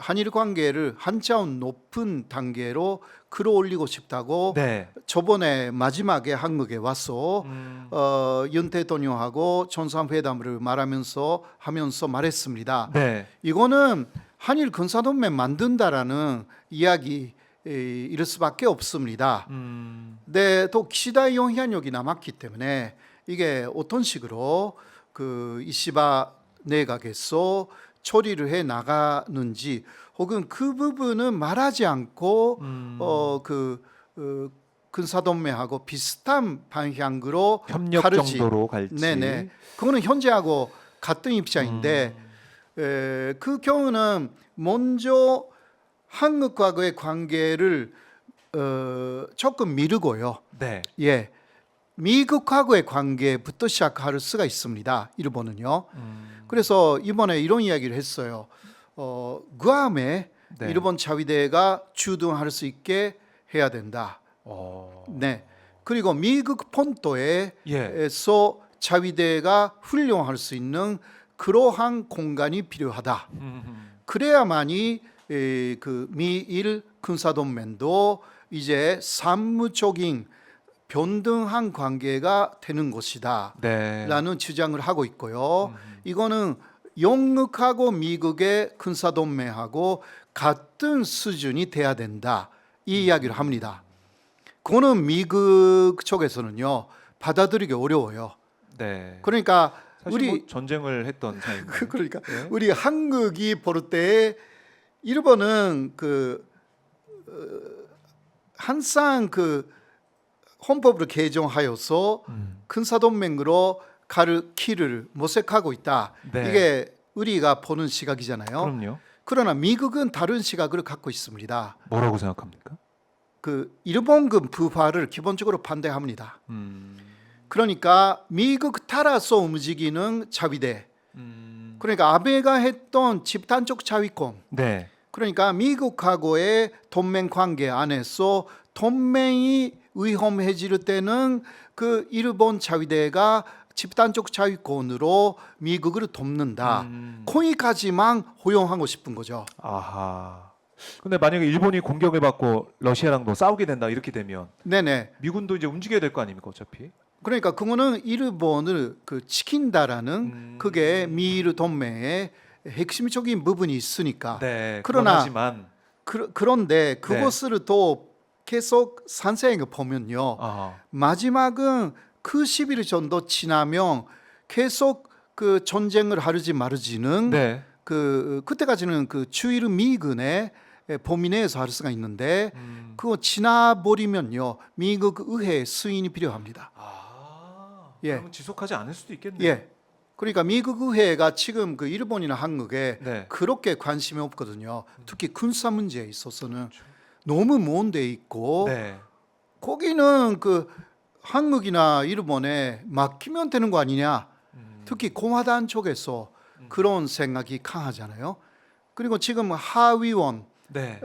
한일 관계를 한 차원 높은 단계로 끌어올리고 싶다고 네. 저번에 마지막에 한국에 와서 윤 대통령하고 정상회담을 하면서 말했습니다. 네. 이거는 한일 군사동맹 만든다라는 이야기 이럴 수밖에 없습니다. 근데 또 기시다의 영향력이 남았기 때문에 이게 어떤 식으로 이시바 내각에서 처리를 해 나가는지 혹은 그 부분은 말하지 않고 군사동맹하고 비슷한 방향으로 협력 가르지. 정도로 갈지. 네네. 그거는 현재하고 같은 입장인데 그 경우는 먼저 한국과의 관계를 조금 미루고요. 네. 예, 미국하고의 관계부터 시작할 수가 있습니다. 일본은요. 그래서 이번에 이런 이야기를 했어요. 구암에 네. 일본 자위대가 주둔할 수 있게 해야 된다. 네. 그리고 미국 본토에서 예. 자위대가 훈련할 수 있는 그러한 공간이 필요하다. 그래야만이 미일 군사동맹도 이제 사무적인 변등한 관계가 되는 것이다. 네. 라는 주장을 하고 있고요. 이거는 영국하고 미국의 군사동맹하고 같은 수준이 돼야 된다. 이 이야기를 합니다. 그거는 미국 쪽에서는요 받아들이기 어려워요. 네. 그러니까 사실 우리 뭐 전쟁을 했던 사이인데. 그러니까 예. 우리 한국이 볼 때 일본은 항상 헌법을 개정하여서 군사동맹으로 갈 길을 모색하고 있다. 네. 이게 우리가 보는 시각이잖아요. 그럼요. 그러나 미국은 다른 시각을 갖고 있습니다. 뭐라고 생각합니까? 일본군 부활을 기본적으로 반대합니다. 그러니까 미국 따라서 움직이는 자위대. 그러니까 아베가 했던 집단적 자위권. 네. 그러니까 미국하고의 동맹 관계 안에서 동맹이 위험해질 때는 일본 자위대가 집단적 자위권으로 미국을 돕는다. 거기까지만 허용하고 싶은 거죠. 아하. 근데 만약에 일본이 공격을 받고 러시아랑도 싸우게 된다 이렇게 되면 네네. 미군도 이제 움직여야 될 거 아닙니까 어차피? 그러니까 그거는 일본을 지킨다라는 그게 미일 동맹의 핵심적인 부분이 있으니까. 네. 그러나 하지만 그런데 그것을 또 계속 산세하게 보면요. 아하. 마지막은 그 10일 정도 지나면 계속 그 전쟁을 하르지 마르지는 네. 그때까지는 그 주일 미군의 범위 내에서 할 수가 있는데 그거 지나버리면요 미국 의회 승인이 필요합니다. 예. 그러면 지속하지 않을 수도 있겠네요. 예. 그러니까 미국 의회가 지금 그 일본이나 한국에 네. 그렇게 관심이 없거든요. 특히 군사 문제에 있어서는 너무 먼 데 있고 네. 거기는 그 한국이나 일본에 맡기면 되는 거 아니냐. 특히 공화당 쪽에서 그런 생각이 강하잖아요. 그리고 지금 하위원, 네.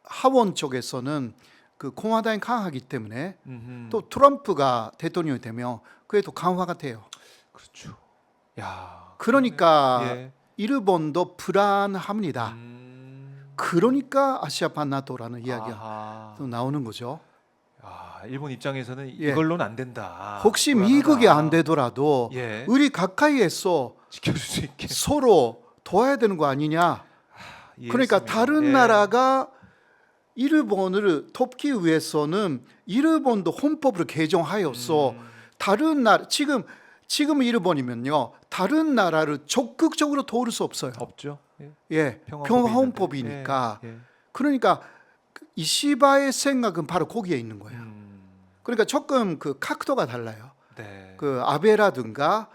하원 쪽에서는 그 공화당이 강하기 때문에 음흠. 또 트럼프가 대통령이 되면 그게 또 강화가 돼요. 그렇죠. 야. 그러니까 예. 일본도 불안합니다. 그러니까 아시아판 나토라는 이야기가 아하. 또 나오는 거죠. 일본 입장에서는 예. 이걸로는 안 된다. 혹시 불안하다. 미국이 안 되더라도 예. 우리 가까이에서 지켜줄 수 있게. 서로 도와야 되는 거 아니냐. 그러니까 이해했습니다. 다른 예. 나라가 일본을 돕기 위해서는 일본도 헌법을 개정하여서 다른 나라 지금 일본이면요 다른 나라를 적극적으로 도울 수 없어요. 없죠. 예. 예, 평화헌법이 평화헌법이니까. 있는데. 예. 그러니까 이시바의 생각은 바로 거기에 있는 거예요. 그러니까 조금 그 각도가 달라요. 네. 그 아베라든가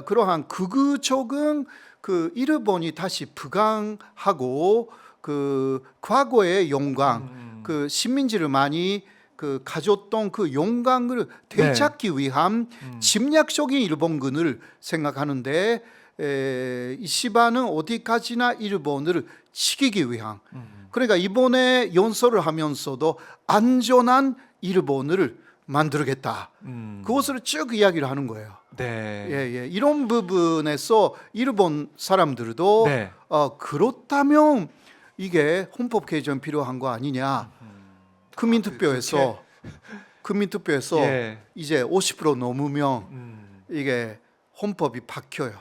그러한 극우적은 그 일본이 다시 부강하고 그 과거의 영광, 그 식민지를 많이 그 가졌던 그 영광을 되찾기 위한 침략적인 일본군을 생각하는데 이시바는 어디까지나 일본을 지키기 위한 그러니까 이번에 연설을 하면서도 안전한 일본을 만들겠다. 그것을 쭉 이야기를 하는 거예요. 네. 예. 이런 부분에서 일본 사람들도 네. 그렇다면 이게 헌법 개정 필요한 거 아니냐. 국민투표에서 예. 이제 50% 넘으면 이게 헌법이 바뀌어요.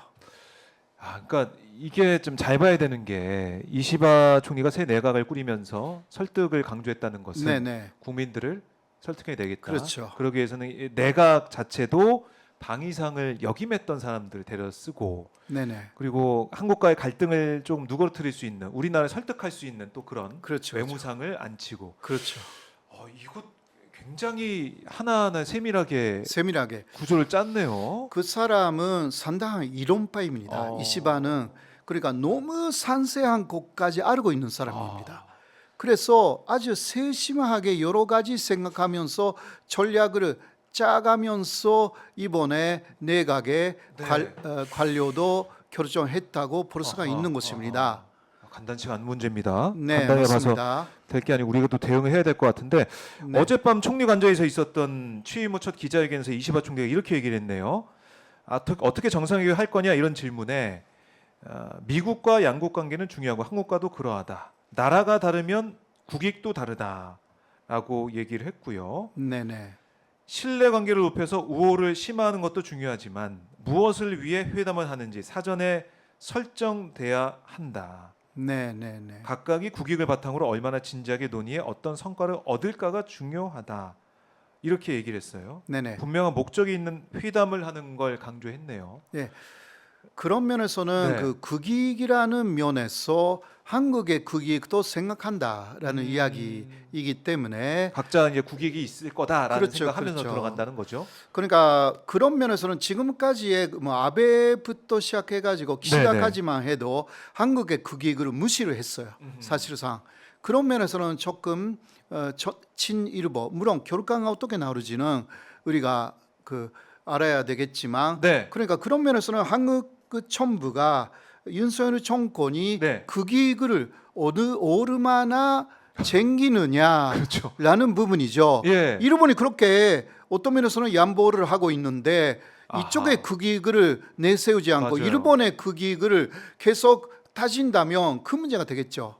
그러니까 이게 좀 잘 봐야 되는 게 이시바 총리가 새 내각을 꾸리면서 설득을 강조했다는 것은 네네. 국민들을 설득해 내겠다. 그렇죠. 그러기 위해서는 이 내각 자체도 방위상을 역임했던 사람들 데려 쓰고 네네. 그리고 한국과의 갈등을 좀 누그러뜨릴 수 있는 우리나라를 설득할 수 있는 또 그런 그렇죠. 외무상을 안치고 그렇죠. 이거 굉장히 하나하나 세밀하게 구조를 짰네요. 그 사람은 상당한 이론파입니다. 이시바는 그러니까 너무 상세한 것까지 알고 있는 사람입니다. 그래서 아주 세심하게 여러 가지 생각하면서 전략을 짜가면서 이번에 내각의 관료도 결정했다고 볼 수가 있는 것입니다. 간단치가 않은 문제입니다. 네, 간단히 맞습니다. 봐서 될 게 아니고 우리가 또 대응을 해야 될 것 같은데 네. 어젯밤 총리 관저에서 있었던 취임 후 첫 기자회견에서 이시바 총리가 이렇게 얘기를 했네요. 어떻게 정상회담을 할 거냐 이런 질문에 미국과 양국 관계는 중요하고 한국과도 그러하다. 나라가 다르면 국익도 다르다라고 얘기를 했고요. 네네. 신뢰 관계를 높여서 우호를 심화하는 것도 중요하지만 무엇을 위해 회담을 하는지 사전에 설정돼야 한다. 네네네. 각각이 국익을 바탕으로 얼마나 진지하게 논의해 어떤 성과를 얻을까가 중요하다. 이렇게 얘기를 했어요. 네네. 분명한 목적이 있는 회담을 하는 걸 강조했네요. 예. 그런 면에서는 네. 그 국익이라는 면에서 한국의 국익도 생각한다라는 이야기이기 때문에 각자 이제 국익이 있을 거다라는 그렇죠, 생각하면서 그렇죠. 들어간다는 거죠. 그러니까 그런 면에서는 지금까지의 뭐 아베부터 시작해가지고 기시다까지만 해도 한국의 국익을 무시를 했어요. 사실상 그런 면에서는 조금 친일보 물론 결과가 어떻게 나오는지는 우리가 그 알아야 되겠지만 네. 그러니까 그런 면에서는 한국 그 정부가 윤석열 정권이 네. 국익을 얼마나 챙기느냐라는 그렇죠. 부분이죠. 예. 일본이 그렇게 어떤 면에서는 양보를 하고 있는데 이쪽의 국익을 내세우지 않고 맞아요. 일본의 국익을 계속 따진다면 큰 문제가 되겠죠.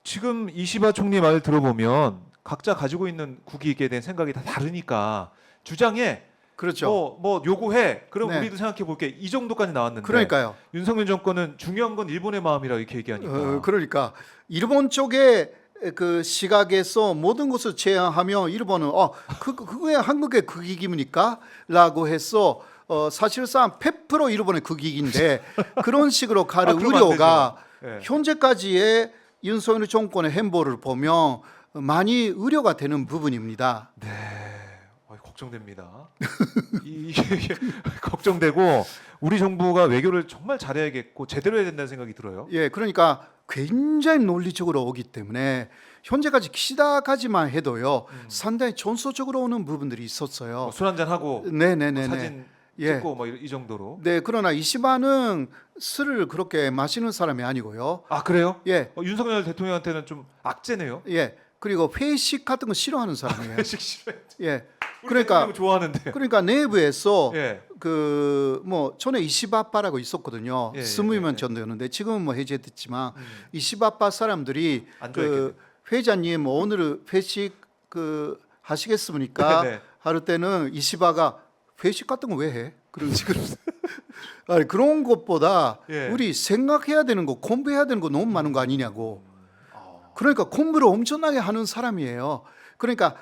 지금 이시바 총리 말 들어보면 각자 가지고 있는 국익에 대한 생각이 다 다르니까 주장에 그렇죠. 뭐 요구해. 그럼 네. 우리도 생각해 볼게. 이 정도까지 나왔는데 그러니까요. 윤석열 정권은 중요한 건 일본의 마음이라 이렇게 얘기하니까. 그러니까 일본 쪽에 그 시각에서 모든 것을 제한하며 일본은 그게 한국의 극익입니까? 라고 해서 사실상 100% 일본의 극익인데 그런 식으로 가는 그러면 안 우려가 되죠. 예. 현재까지의 윤석열 정권의 행보를 보면 많이 우려가 되는 부분입니다. 네, 걱정됩니다. 이게 걱정되고 우리 정부가 외교를 정말 잘해야겠고 제대로 해야 된다는 생각이 들어요. 예, 그러니까 굉장히 논리적으로 오기 때문에 현재까지 기시다까지만 해도요 상당히 전소적으로 오는 부분들이 있었어요. 술 한잔 하고 네네네. 사진 예. 찍고 뭐 이 정도로. 네, 그러나 이시바는 술을 그렇게 마시는 사람이 아니고요. 아 그래요? 예, 윤석열 대통령한테는 좀 악재네요. 예. 그리고 회식 같은 거 싫어하는 사람이에요. 회식 싫어해. 예. 우리 그러니까 대통령 좋아하는데. 그러니까 내부에서 예. 그 뭐 전에 이시바빠라고 있었거든요. 예, 예, 스무이면 예. 전도였는데 지금은 뭐 해제됐지만 이시바빠 사람들이 안 그 회장님 오늘 회식 그 하시겠습니까? 네, 네. 할 때는 이시바가 회식 같은 거 왜 해? 그런 식으로 아니 그런 것보다 예. 우리 생각해야 되는 거 공부해야 되는 거 너무 많은 거 아니냐고. 그러니까 공부를 엄청나게 하는 사람이에요. 그러니까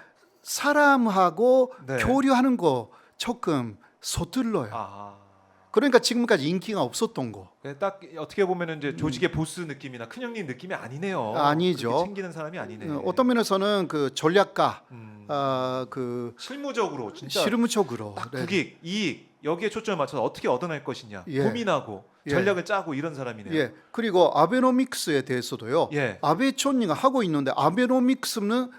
사람하고 네. 교류하는 거 조금 서툴러요. 아. 그러니까 지금까지 인기가 없었던 거. 딱 어떻게 보면은 이제 조직의 보스 느낌이나 큰 형님 느낌이 아니네요. 아니죠. 그렇게 챙기는 사람이 아니네. 어떤 면에서는 그 전략가, 음. 그 실무적으로 진짜 실무적으로 딱 네. 국익, 이익 여기에 초점을 맞춰서 어떻게 얻어낼 것이냐 예. 고민하고 예. 전략을 짜고 이런 사람이네요. 예. 그리고 아베노믹스에 대해서도요. 예. 아베 총리가 하고 있는데 아베노믹스는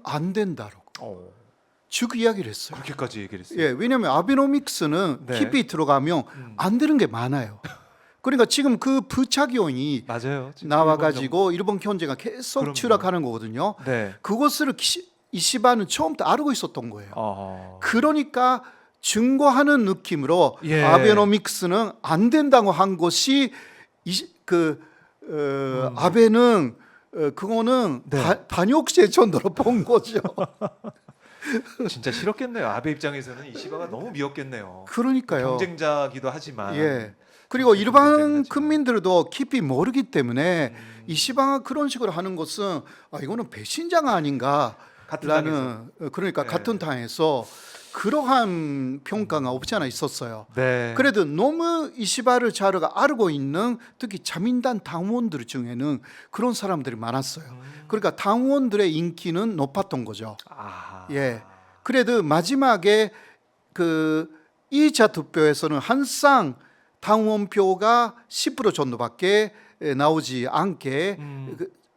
안 된다라고 쭉 이야기를 했어요. 그렇게까지 얘기를 했어요. 예, 왜냐하면 아베노믹스는 네. 깊이 들어가면 안 되는 게 많아요. 그러니까 지금 그 부작용이 맞아요. 지금 나와가지고 일본 경제가 계속 그럼요. 추락하는 거거든요. 일본 정부. 네. 그것을 이시바는 처음부터 알고 있었던 거예요. 어. 그러니까 증거하는 느낌으로 예. 아베노믹스는 안 된다고 한 것이 아베는 그거는 네. 반역죄 정도로 본 거죠. 진짜 싫었겠네요. 아베 입장에서는 이시바가 너무 미웠겠네요. 그러니까요. 경쟁자기도 하지만. 예. 그리고 일반 경쟁자긴 하지만. 국민들도 깊이 모르기 때문에 이시바가 그런 식으로 하는 것은 이거는 배신자가 아닌가라는 같은 당에서. 그러니까 네. 같은 당에서 그러한 평가가 없지 않아 있었어요. 네. 그래도 너무 이시바를 잘 알고 있는 특히 자민당 당원들 중에는 그런 사람들이 많았어요. 그러니까 당원들의 인기는 높았던 거죠. 아. 예. 그래도 마지막에 그 2차 투표에서는 항상 당원표가 10% 정도밖에 나오지 않게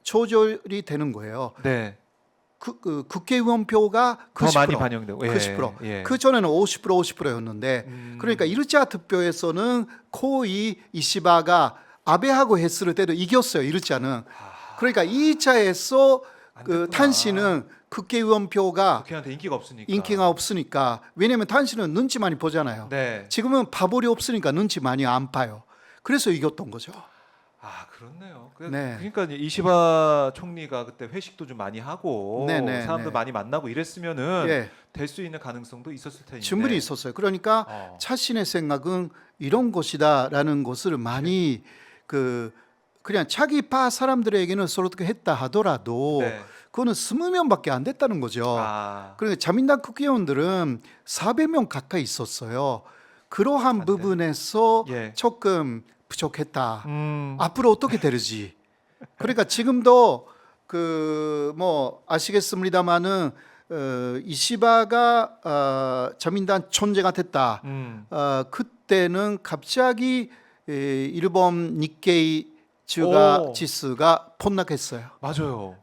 조절이 되는 거예요. 네. 국회의원 표가 더 90%, 많이 반영되고. 예. 90%. 예. 그 전에는 50%였는데 그러니까 1차 투표에서는 거의 이시바가 아베하고 했을 때도 이겼어요. 1차는. 그러니까 2차에서 안 그 됐구나. 탄씨는 국회의원 표가 국회한테 인기가 없으니까. 인기가 없으니까 왜냐하면 탄씨는 눈치 많이 보잖아요. 네. 지금은 바볼이 없으니까 눈치 많이 안 봐요. 그래서 이겼던 거죠. 아 그렇네요. 네. 그러니까 이제 이시바 총리가 그때 회식도 좀 많이 하고 네, 네, 사람들 네. 많이 만나고 이랬으면은 예, 될 수 있는 가능성도 있었을 텐데. 충분히 있었어요. 그러니까 어. 자신의 생각은 이런 것이다라는 것을 많이 그냥 자기파 사람들에게는 서로 어떻게 했다 하더라도 네. 그거는 20명밖에 안 됐다는 거죠. 아. 그러니까 자민당 국회의원들은 400명 가까이 있었어요. 그러한 안 돼. 부분에서 예. 조금 부족했다. 음. 앞으로 어떻게 되는지. 그러니까 지금도 그 뭐 아시겠습니다마는 이시바가 자민당 총재가 됐다. 그때는 갑자기 일본 니케이 주가 오. 지수가 폭락했어요. 맞아요.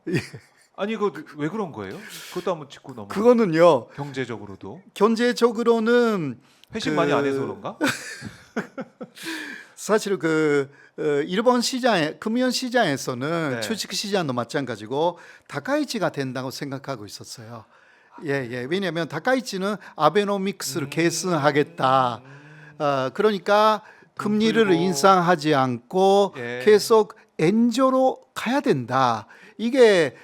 아니 그 왜 그런 거예요? 그것도 한번 짚고 넘어. 그거는요. 경제적으로도 경제적으로는 회식 많이 안 해서 그런가? 사실 일본 시장에 금연 시장에서는 네. 주식 시장도 마찬가지고 다카이치가 된다고 생각하고 있었어요. 예. 왜냐하면 다카이치는 아베노믹스를 계승하겠다. 그러니까 금리를 풀고. 인상하지 않고 예. 계속 엔저로 가야 된다. 이게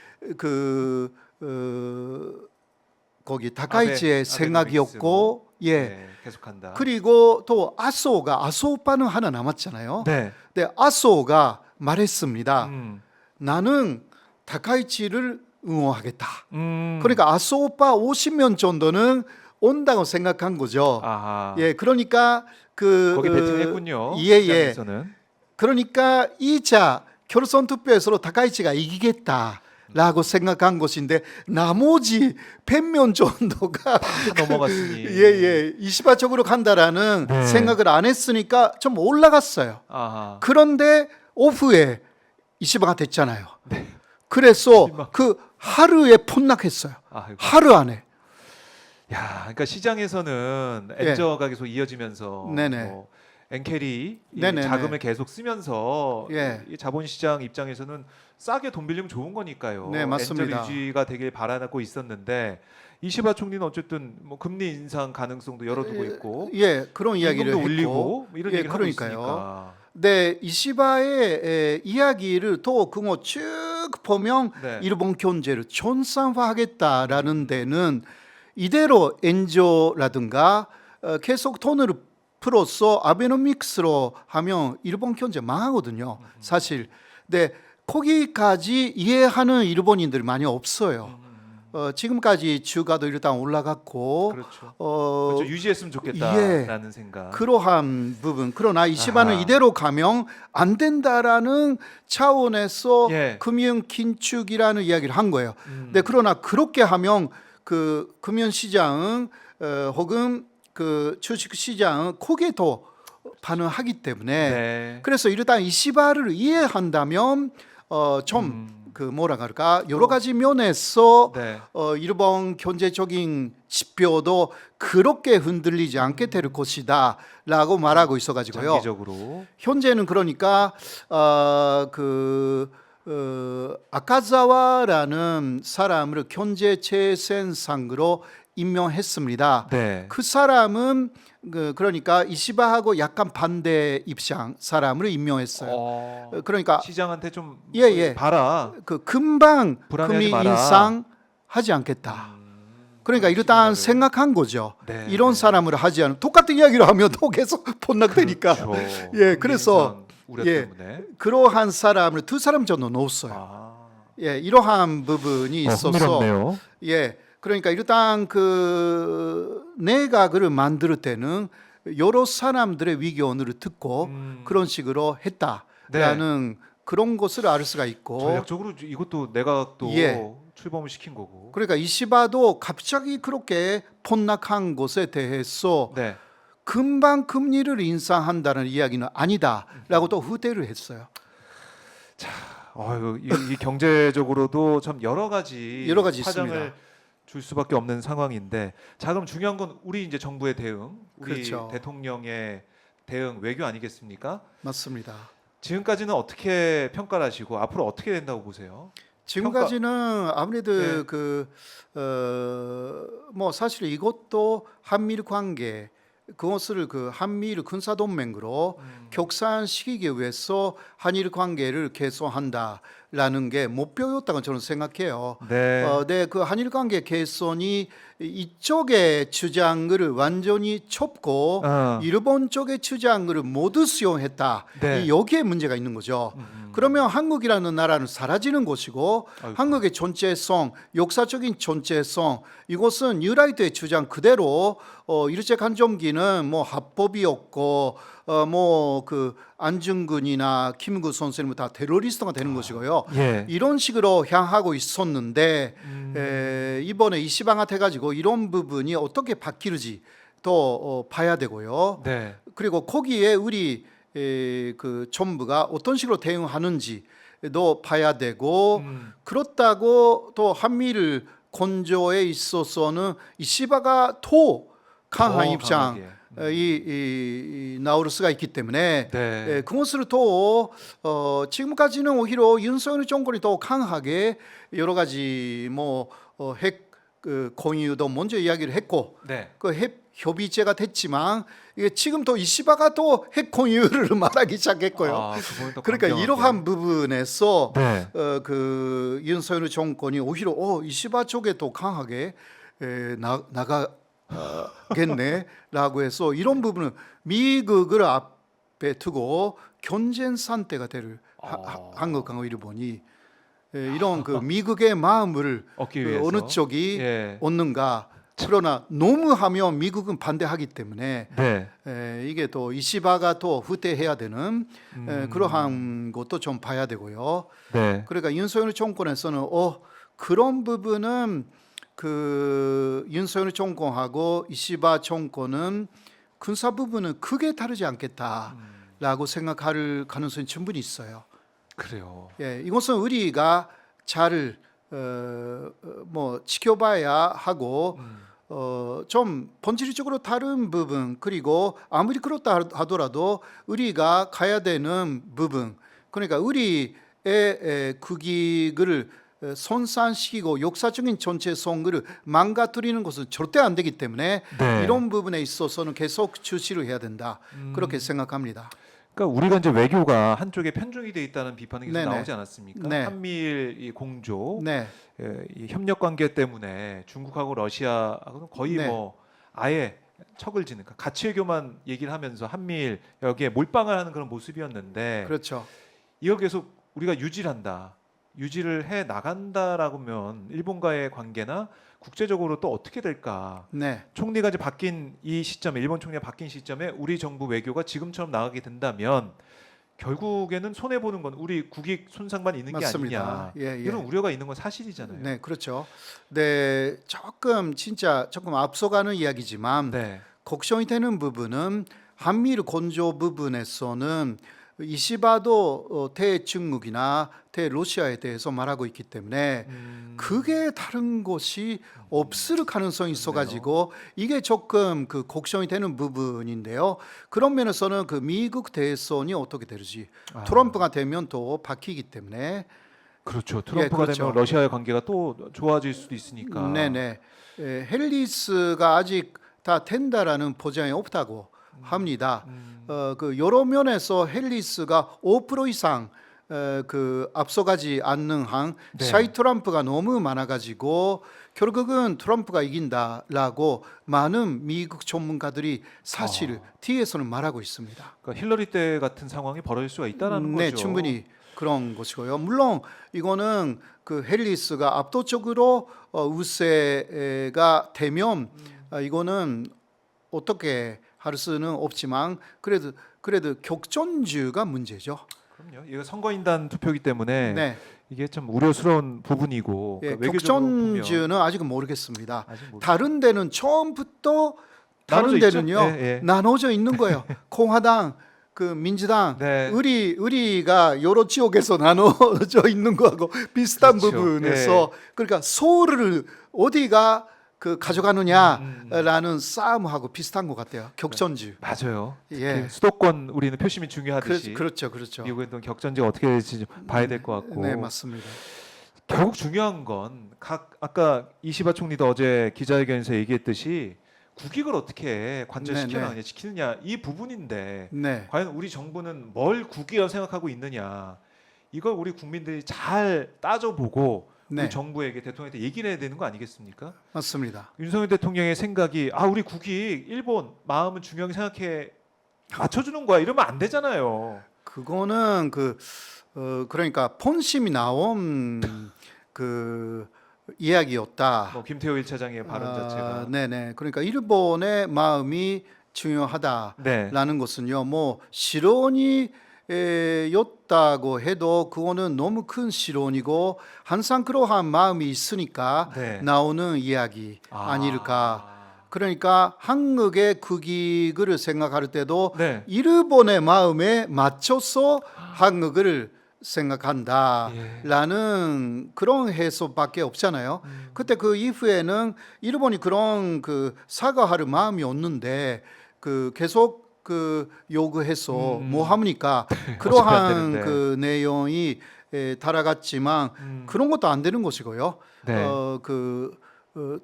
거기 다카이치의 생각이었고, 예. 네, 계속한다. 그리고 또 아소오빠는 하나 남았잖아요. 네. 근데 아소오가 말했습니다. 음. 나는 다카이치를 응원하겠다. 음. 그러니까 아소오파 50명 정도는 온다고 생각한 거죠. 아하. 예, 그러니까 그 거기 베팅했군요. 예, 예. 시장에서는. 그러니까 2차 결선 투표에서 다카이치가 이기겠다라고 생각한 것인데 나머지 100명 정도가 넘어갔으니. 예예 이시바 쪽으로 간다라는 네. 생각을 안 했으니까 좀 올라갔어요. 아하. 그런데 오후에 이시바가 됐잖아요. 네. 그래서 실망. 그 하루에 폭락했어요. 아이고. 하루 안에. 야, 그러니까 시장에서는 예. 엔저가 계속 이어지면서 네네. 뭐 엔캐리 이 네네네. 자금을 계속 쓰면서 예. 이 자본시장 입장에서는 싸게 돈 빌리면 좋은 거니까요. 네, 맞습니다. 엔저 유지가 되길 바라고 있었는데 이시바 총리는 어쨌든 뭐 금리 인상 가능성도 열어두고 있고 예, 그런 이야기를 임금도 했고. 올리고 뭐 이런 예, 얘기를 그러니까요. 하고 있으니까. 네, 이시바의 이야기를 또 그거 쭉 보면 네. 일본 경제를 전산화하겠다라는 데는 이대로 엔조라든가 계속 돈을 풀어서 아베노믹스로 하면 일본 경제 망하거든요. 사실. 근데 거기까지 이해하는 일본인들이 많이 없어요. 지금까지 주가도 일단 올라갔고 그렇죠. 어, 그렇죠. 유지했으면 좋겠다라는 생각. 그러한 부분. 그러나 이시바는 아하. 이대로 가면 안 된다라는 차원에서 예. 금융 긴축이라는 이야기를 한 거예요. 음. 네, 그러나 그렇게 하면 그 금융 시장은 혹은 그 주식 시장은 크게 더 반응하기 때문에 네. 그래서 일단 이시바를 이해한다면 좀 그 뭐라 그럴까 여러 가지 면에서 네. 일본 경제적인 지표도 그렇게 흔들리지 않게 될 것이다라고 말하고 있어가지고요. 장기적으로. 현재는 그러니까 아카자와라는 사람을 경제재생상으로 임명했습니다. 네. 그 사람은 그러니까 이시바하고 약간 반대 입장 사람을 임명했어요. 그러니까 시장한테 좀 예, 예. 봐라. 그 금방 불안해하지 금리 마라. 인상하지 않겠다. 그러니까 일단 시그널을. 생각한 거죠. 네, 이런 네. 사람을 하지 않은 똑같은 이야기를 하면 또 계속 폭락되니까 그렇죠. 예, 그래서 금리 인상 우려 예. 때문에. 그러한 사람을 두 사람 정도 넣었어요. 아. 예, 이러한 부분이 있어서 흥미롭네요. 예, 그러니까 일단 그 내각을 만들 때는 여러 사람들의 의견을 듣고 그런 식으로 했다라는 그런 것을 알 수가 있고 전략적으로 이것도 내가 또 예. 출범을 시킨 거고. 그러니까 이시바도 갑자기 그렇게 폭락한 것에 대해서 네. 금방 금리를 인상한다는 이야기는 아니다라고 또 후대를 했어요. 이 경제적으로도 참 여러 가지 파장을 있습니다. 줄 수밖에 없는 상황인데, 자 그럼 중요한 건 우리 이제 정부의 대응, 우리 그렇죠. 대통령의 대응, 외교 아니겠습니까? 맞습니다. 지금까지는 어떻게 평가를 하시고 앞으로 어떻게 된다고 보세요? 지금까지는 아무래도 네. 뭐 사실 이것도 한미일 관계 그것을 그 한미일 군사 동맹으로 격상시키기 위해서 한일 관계를 개선한다라는 게 목표였다고 저는 생각해요. 네. 네, 그 한일 관계 개선이 이쪽의 주장을 완전히 첩고 일본 쪽의 주장을 모두 수용했다. 네. 여기에 문제가 있는 거죠. 그러면 한국이라는 나라는 사라지는 것이고 아이고. 한국의 존재성, 역사적인 존재성 이것은 뉴라이트의 주장 그대로 일제강점기는 뭐 합법이었고 뭐 그 안중근이나 김구 선생님은 다 테러리스트가 되는 것이고요. 예. 이런 식으로 향하고 있었는데 이번에 이시방한테 가지고 이런 부분이 어떻게 바뀔지 또 봐야 되고요. 네. 그리고 거기에 우리 그 정부가 어떤 식으로 대응하는지도 봐야 되고 그렇다고 또 한미일 건조에 있어서는 이시바가 더 강한 더 입장 강하게. 나올 수가 있기 때문에 네. 그것을 또 지금까지는 오히려 윤석열 정권이 더 강하게 여러 가지 핵 공유도 먼저 이야기를 했고 네. 그 핵 협의체가 됐지만 이게 지금 또 이시바가 또 핵 공유를 말하기 시작했고요. 그거는 또 그러니까 강경하게. 이러한 부분에서 네. 그 윤석열 정권이 오히려 이시바 쪽에 더 강하게 나가겠네라고 해서 이런 부분은 미국을 앞에 두고 경쟁 상태가 될 한국하고 일본이 이런 그 미국의 마음을 얻기 위해서 어느 쪽이 예. 얻는가. 그러나 너무 하면 미국은 반대하기 때문에 네. 이게 또 이시바가 또 후퇴해야 되는 그러한 것도 좀 봐야 되고요. 네. 그러니까 윤석열 정권에서는 그런 부분은 그 윤석열 정권하고 이시바 정권은 군사 부분은 크게 다르지 않겠다라고 생각할 가능성이 충분히 있어요. 그래요. 예, 이것은 우리가 잘 뭐 지켜봐야 하고 좀 본질적으로 다른 부분 그리고 아무리 그렇다 하더라도 우리가 가야 되는 부분 그러니까 우리의 국익을 손상시키고 역사적인 전체성을 망가뜨리는 것은 절대 안 되기 때문에 네. 이런 부분에 있어서는 계속 주시를 해야 된다 그렇게 생각합니다. 그러니까 우리가 이제 외교가 한쪽에 편중이 돼 있다는 비판이 계속 네네. 나오지 않았습니까? 네. 한미일 이 공조, 네, 이 협력 관계 때문에 중국하고 러시아하고는 거의 네. 뭐 아예 척을 지는 그러니까 가치 외교만 얘기를 하면서 한미일 여기에 몰빵을 하는 그런 모습이었는데 그렇죠. 이걸 계속 우리가 유지를 해 나간다라고면 일본과의 관계나 국제적으로 또 어떻게 될까? 네, 총리가 이제 바뀐 이 시점에 일본 총리가 바뀐 시점에 우리 정부 외교가 지금처럼 나가게 된다면 결국에는 손해 보는 건 우리 국익 손상만 있는 게 맞습니다. 아니냐 예, 예. 이런 우려가 있는 건 사실이잖아요. 네, 그렇죠. 네, 조금 앞서가는 이야기지만 네. 걱정이 되는 부분은 한미일 건조 부분에서는 이시바도 대중국이나 대러시아에 대해서 말하고 있기 때문에 그게 다른 것이 없을 가능성이 있어가지고 이게 조금 그 걱정이 되는 부분인데요. 그런 면에서는 그 미국 대선이 어떻게 되는지 트럼프가 되면 또 바뀌기 때문에 그렇죠. 트럼프가 그렇죠. 되면 러시아의 관계가 또 좋아질 수도 있으니까. 네네. 헬리스가 아직 다 된다라는 보장이 없다고 합니다. 그 여러 면에서 헬리스가 5% 이상 그 앞서가지 않는 한 네. 샤이 트럼프가 너무 많아가지고 결국은 트럼프가 이긴다라고 많은 미국 전문가들이 사실 뒤에서는 말하고 있습니다. 그러니까 힐러리 때 같은 상황이 벌어질 수가 있다는 네, 거죠. 충분히 그런 것이고요. 물론 이거는 그 헬리스가 압도적으로 우세가 되면 이거는 어떻게 할 수는 없지만 그래도 격전주가 문제죠. 그럼요. 이거 선거인단 투표이기 때문에 네, 이게 좀 우려스러운 부분이고 예, 그러니까 외교적으로 보면 격전주는 아직은 모르겠습니다. 아직 다른 데는 처음부터 다른 나눠져 있죠? 데는요 예, 예. 나눠져 있는 거예요. 공화당, 그 민주당, 네. 우리가 여러 지역에서 나눠져 있는 거하고 비슷한 그렇죠. 부분에서 그러니까 소를 어디가 그 가져가느냐라는 싸움하고 비슷한 것 같아요. 격전주. 맞아요. 예. 특히 수도권 우리는 표심이 중요하듯이 그렇죠. 미국의 또 격전지가 어떻게 될지 좀 봐야 될 것 같고 네, 맞습니다. 결국 중요한 건 아까 이시바 총리도 어제 기자회견에서 얘기했듯이 국익을 어떻게 관철시켜 네, 네. 나가냐 지키느냐 이 부분인데 네, 과연 우리 정부는 뭘 국익이라고 생각하고 있느냐 이걸 우리 국민들이 잘 따져보고 네, 우리 정부에게 대통령한테 얘기를 해야 되는 거 아니겠습니까? 맞습니다. 윤석열 대통령의 생각이 우리 국익 일본 마음은 중요하게 생각해 맞춰주는 거야 이러면 안 되잖아요. 그거는 그러니까 본심이 나온 그 이야기였다. 뭐 김태호 1차장의 발언 자체가 네네. 그러니까 일본의 마음이 중요하다라는 네. 것은요. 뭐 실언이 였다고 해도 그거는 너무 큰 실언이고 항상 그러한 마음이 있으니까 네. 나오는 이야기 아닐까. 그러니까 한국의 국익을 생각할 때도 네. 일본의 마음에 맞춰서 한국을 생각한다라는 예. 그런 해석밖에 없잖아요. 그때 그 이후에는 일본이 그런 그 사과할 마음이 없는데 그 계속 그 요구해서 뭐 합니까? 어차피 안 그러한 되는데. 그 내용이 달아갔지만 그런 것도 안 되는 것이고요. 네.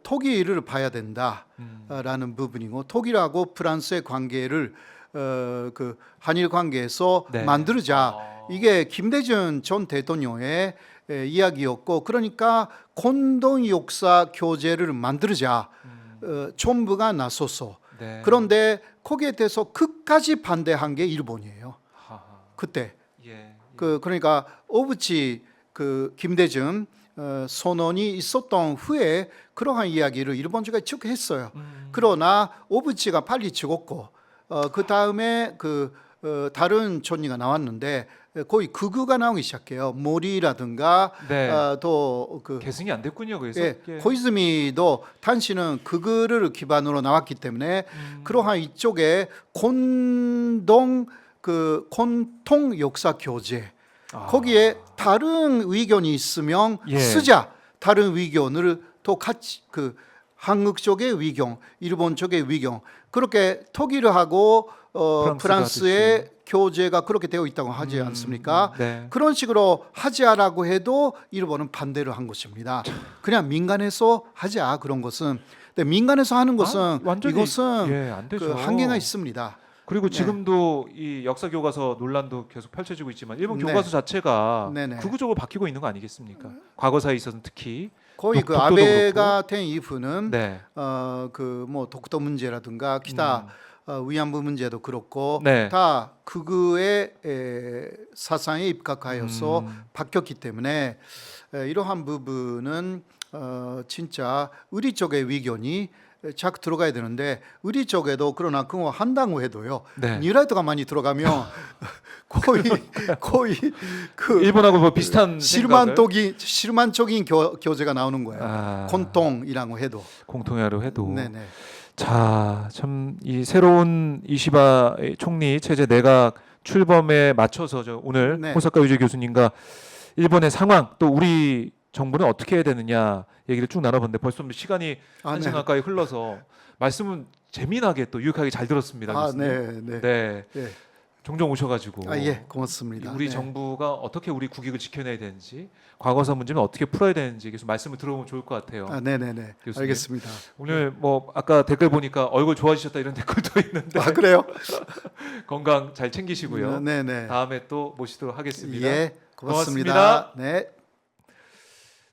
독일을 봐야 된다라는 부분이고 독일하고 프랑스의 관계를 그 한일 관계에서 네. 만들자. 이게 김대중 전 대통령의 이야기였고 그러니까 공동 역사 교제를 만들자. 정부가 나서서 네. 그런데 거기에 대해서 끝까지 반대한 게 일본이에요. 하하. 그때 예. 그러니까 오부치 그 김대중 선언이 있었던 후에 그러한 이야기를 일본주가 쭉 했어요. 그러나 오부치가 빨리 죽었고 그 다음에 다른 총리가 나왔는데 거의 극우가 나오기 시작해요. 모리라든가 네. 또그 계승이 안 됐군요. 그래서 예, 예. 코이즈미도 당시는 극우를 기반으로 나왔기 때문에 그러한 이쪽에 공통 역사 교재 거기에 다른 의견이 있으면 예. 쓰자. 다른 의견을 또 같이 한국 쪽의 의견, 일본 쪽의 의견 그렇게 통일을 하고 프랑스의 교재가 그렇게 되어 있다고 하지 않습니까? 네. 그런 식으로 하자라고 해도 일본은 반대를 한 것입니다. 그냥 민간에서 하자 그런 것은. 근데 민간에서 하는 것은 완전히, 이것은 예, 안 되죠. 그 한계가 있습니다. 그리고 네. 지금도 이 역사 교과서 논란도 계속 펼쳐지고 있지만 일본 네. 교과서 자체가 네네. 극우적으로 바뀌고 있는 거 아니겠습니까? 과거사에 있어서는 특히 거의 그 독도도 아베가 된 이후는 네. 뭐 독도 문제라든가 기타 위안부 문제도 그렇고 네. 다 극우의 사상에 입각하여서 바뀌었기 때문에 이러한 부분은 진짜 우리 쪽의 의견이 자꾸 들어가야 되는데 우리 쪽에도 그러나 그거 한다고 해도요. 네. 뉴라이트가 많이 들어가면 거의 그 일본하고 뭐 비슷한 생각을 실만적인 교재가 나오는 거예요. 공통이라고 해도. 공통화로 해도. 네네. 자, 참 이 새로운 이시바 총리 체제 내각 출범에 맞춰서 오늘 네. 호사카 유지 교수님과 일본의 상황 또 우리 정부는 어떻게 해야 되느냐 얘기를 쭉 나눠봤는데 벌써 시간이 한 시간 네. 가까이 흘러서 말씀은 재미나게 또 유익하게 잘 들었습니다. 교수님. 네. 네. 네. 종종 오셔가지고 예, 고맙습니다. 우리 네. 정부가 어떻게 우리 국익을 지켜내야 되는지 과거사 문제는 어떻게 풀어야 되는지 계속 말씀을 들어보면 좋을 것 같아요. 네네네. 교수님. 알겠습니다. 오늘 뭐 아까 댓글 보니까 얼굴 좋아지셨다 이런 댓글도 있는데 그래요? 건강 잘 챙기시고요. 네네. 다음에 또 모시도록 하겠습니다. 예, 고맙습니다. 고맙습니다. 네.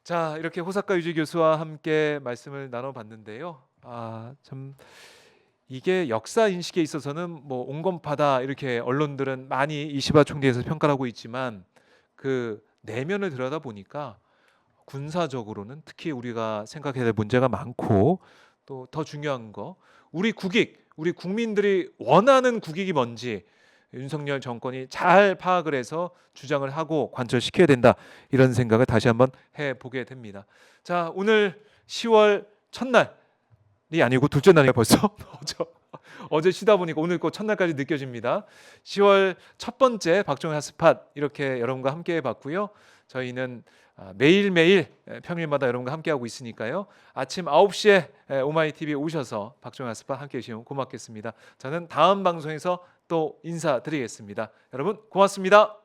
자, 이렇게 호사카 유지 교수와 함께 말씀을 나눠봤는데요. 참 이게 역사 인식에 있어서는 뭐 온건파다 이렇게 언론들은 많이 이시바 총리에서 평가를 하고 있지만 그 내면을 들여다 보니까 군사적으로는 특히 우리가 생각해야 될 문제가 많고 또 더 중요한 거 우리 국익, 우리 국민들이 원하는 국익이 뭔지 윤석열 정권이 잘 파악을 해서 주장을 하고 관철시켜야 된다 이런 생각을 다시 한번 해보게 됩니다. 자, 오늘 10월 첫날이 아니고 둘째 날이에요 벌써. 어제 쉬다 보니까 오늘 꼭 첫날까지 느껴집니다. 10월 첫 번째 박종현 핫스팟 이렇게 여러분과 함께 해봤고요. 저희는 매일매일 평일마다 여러분과 함께하고 있으니까요. 아침 9시에 오마이TV에 오셔서 박종현 핫스팟 함께해 주시면 고맙겠습니다. 저는 다음 방송에서 또 인사드리겠습니다. 여러분 고맙습니다.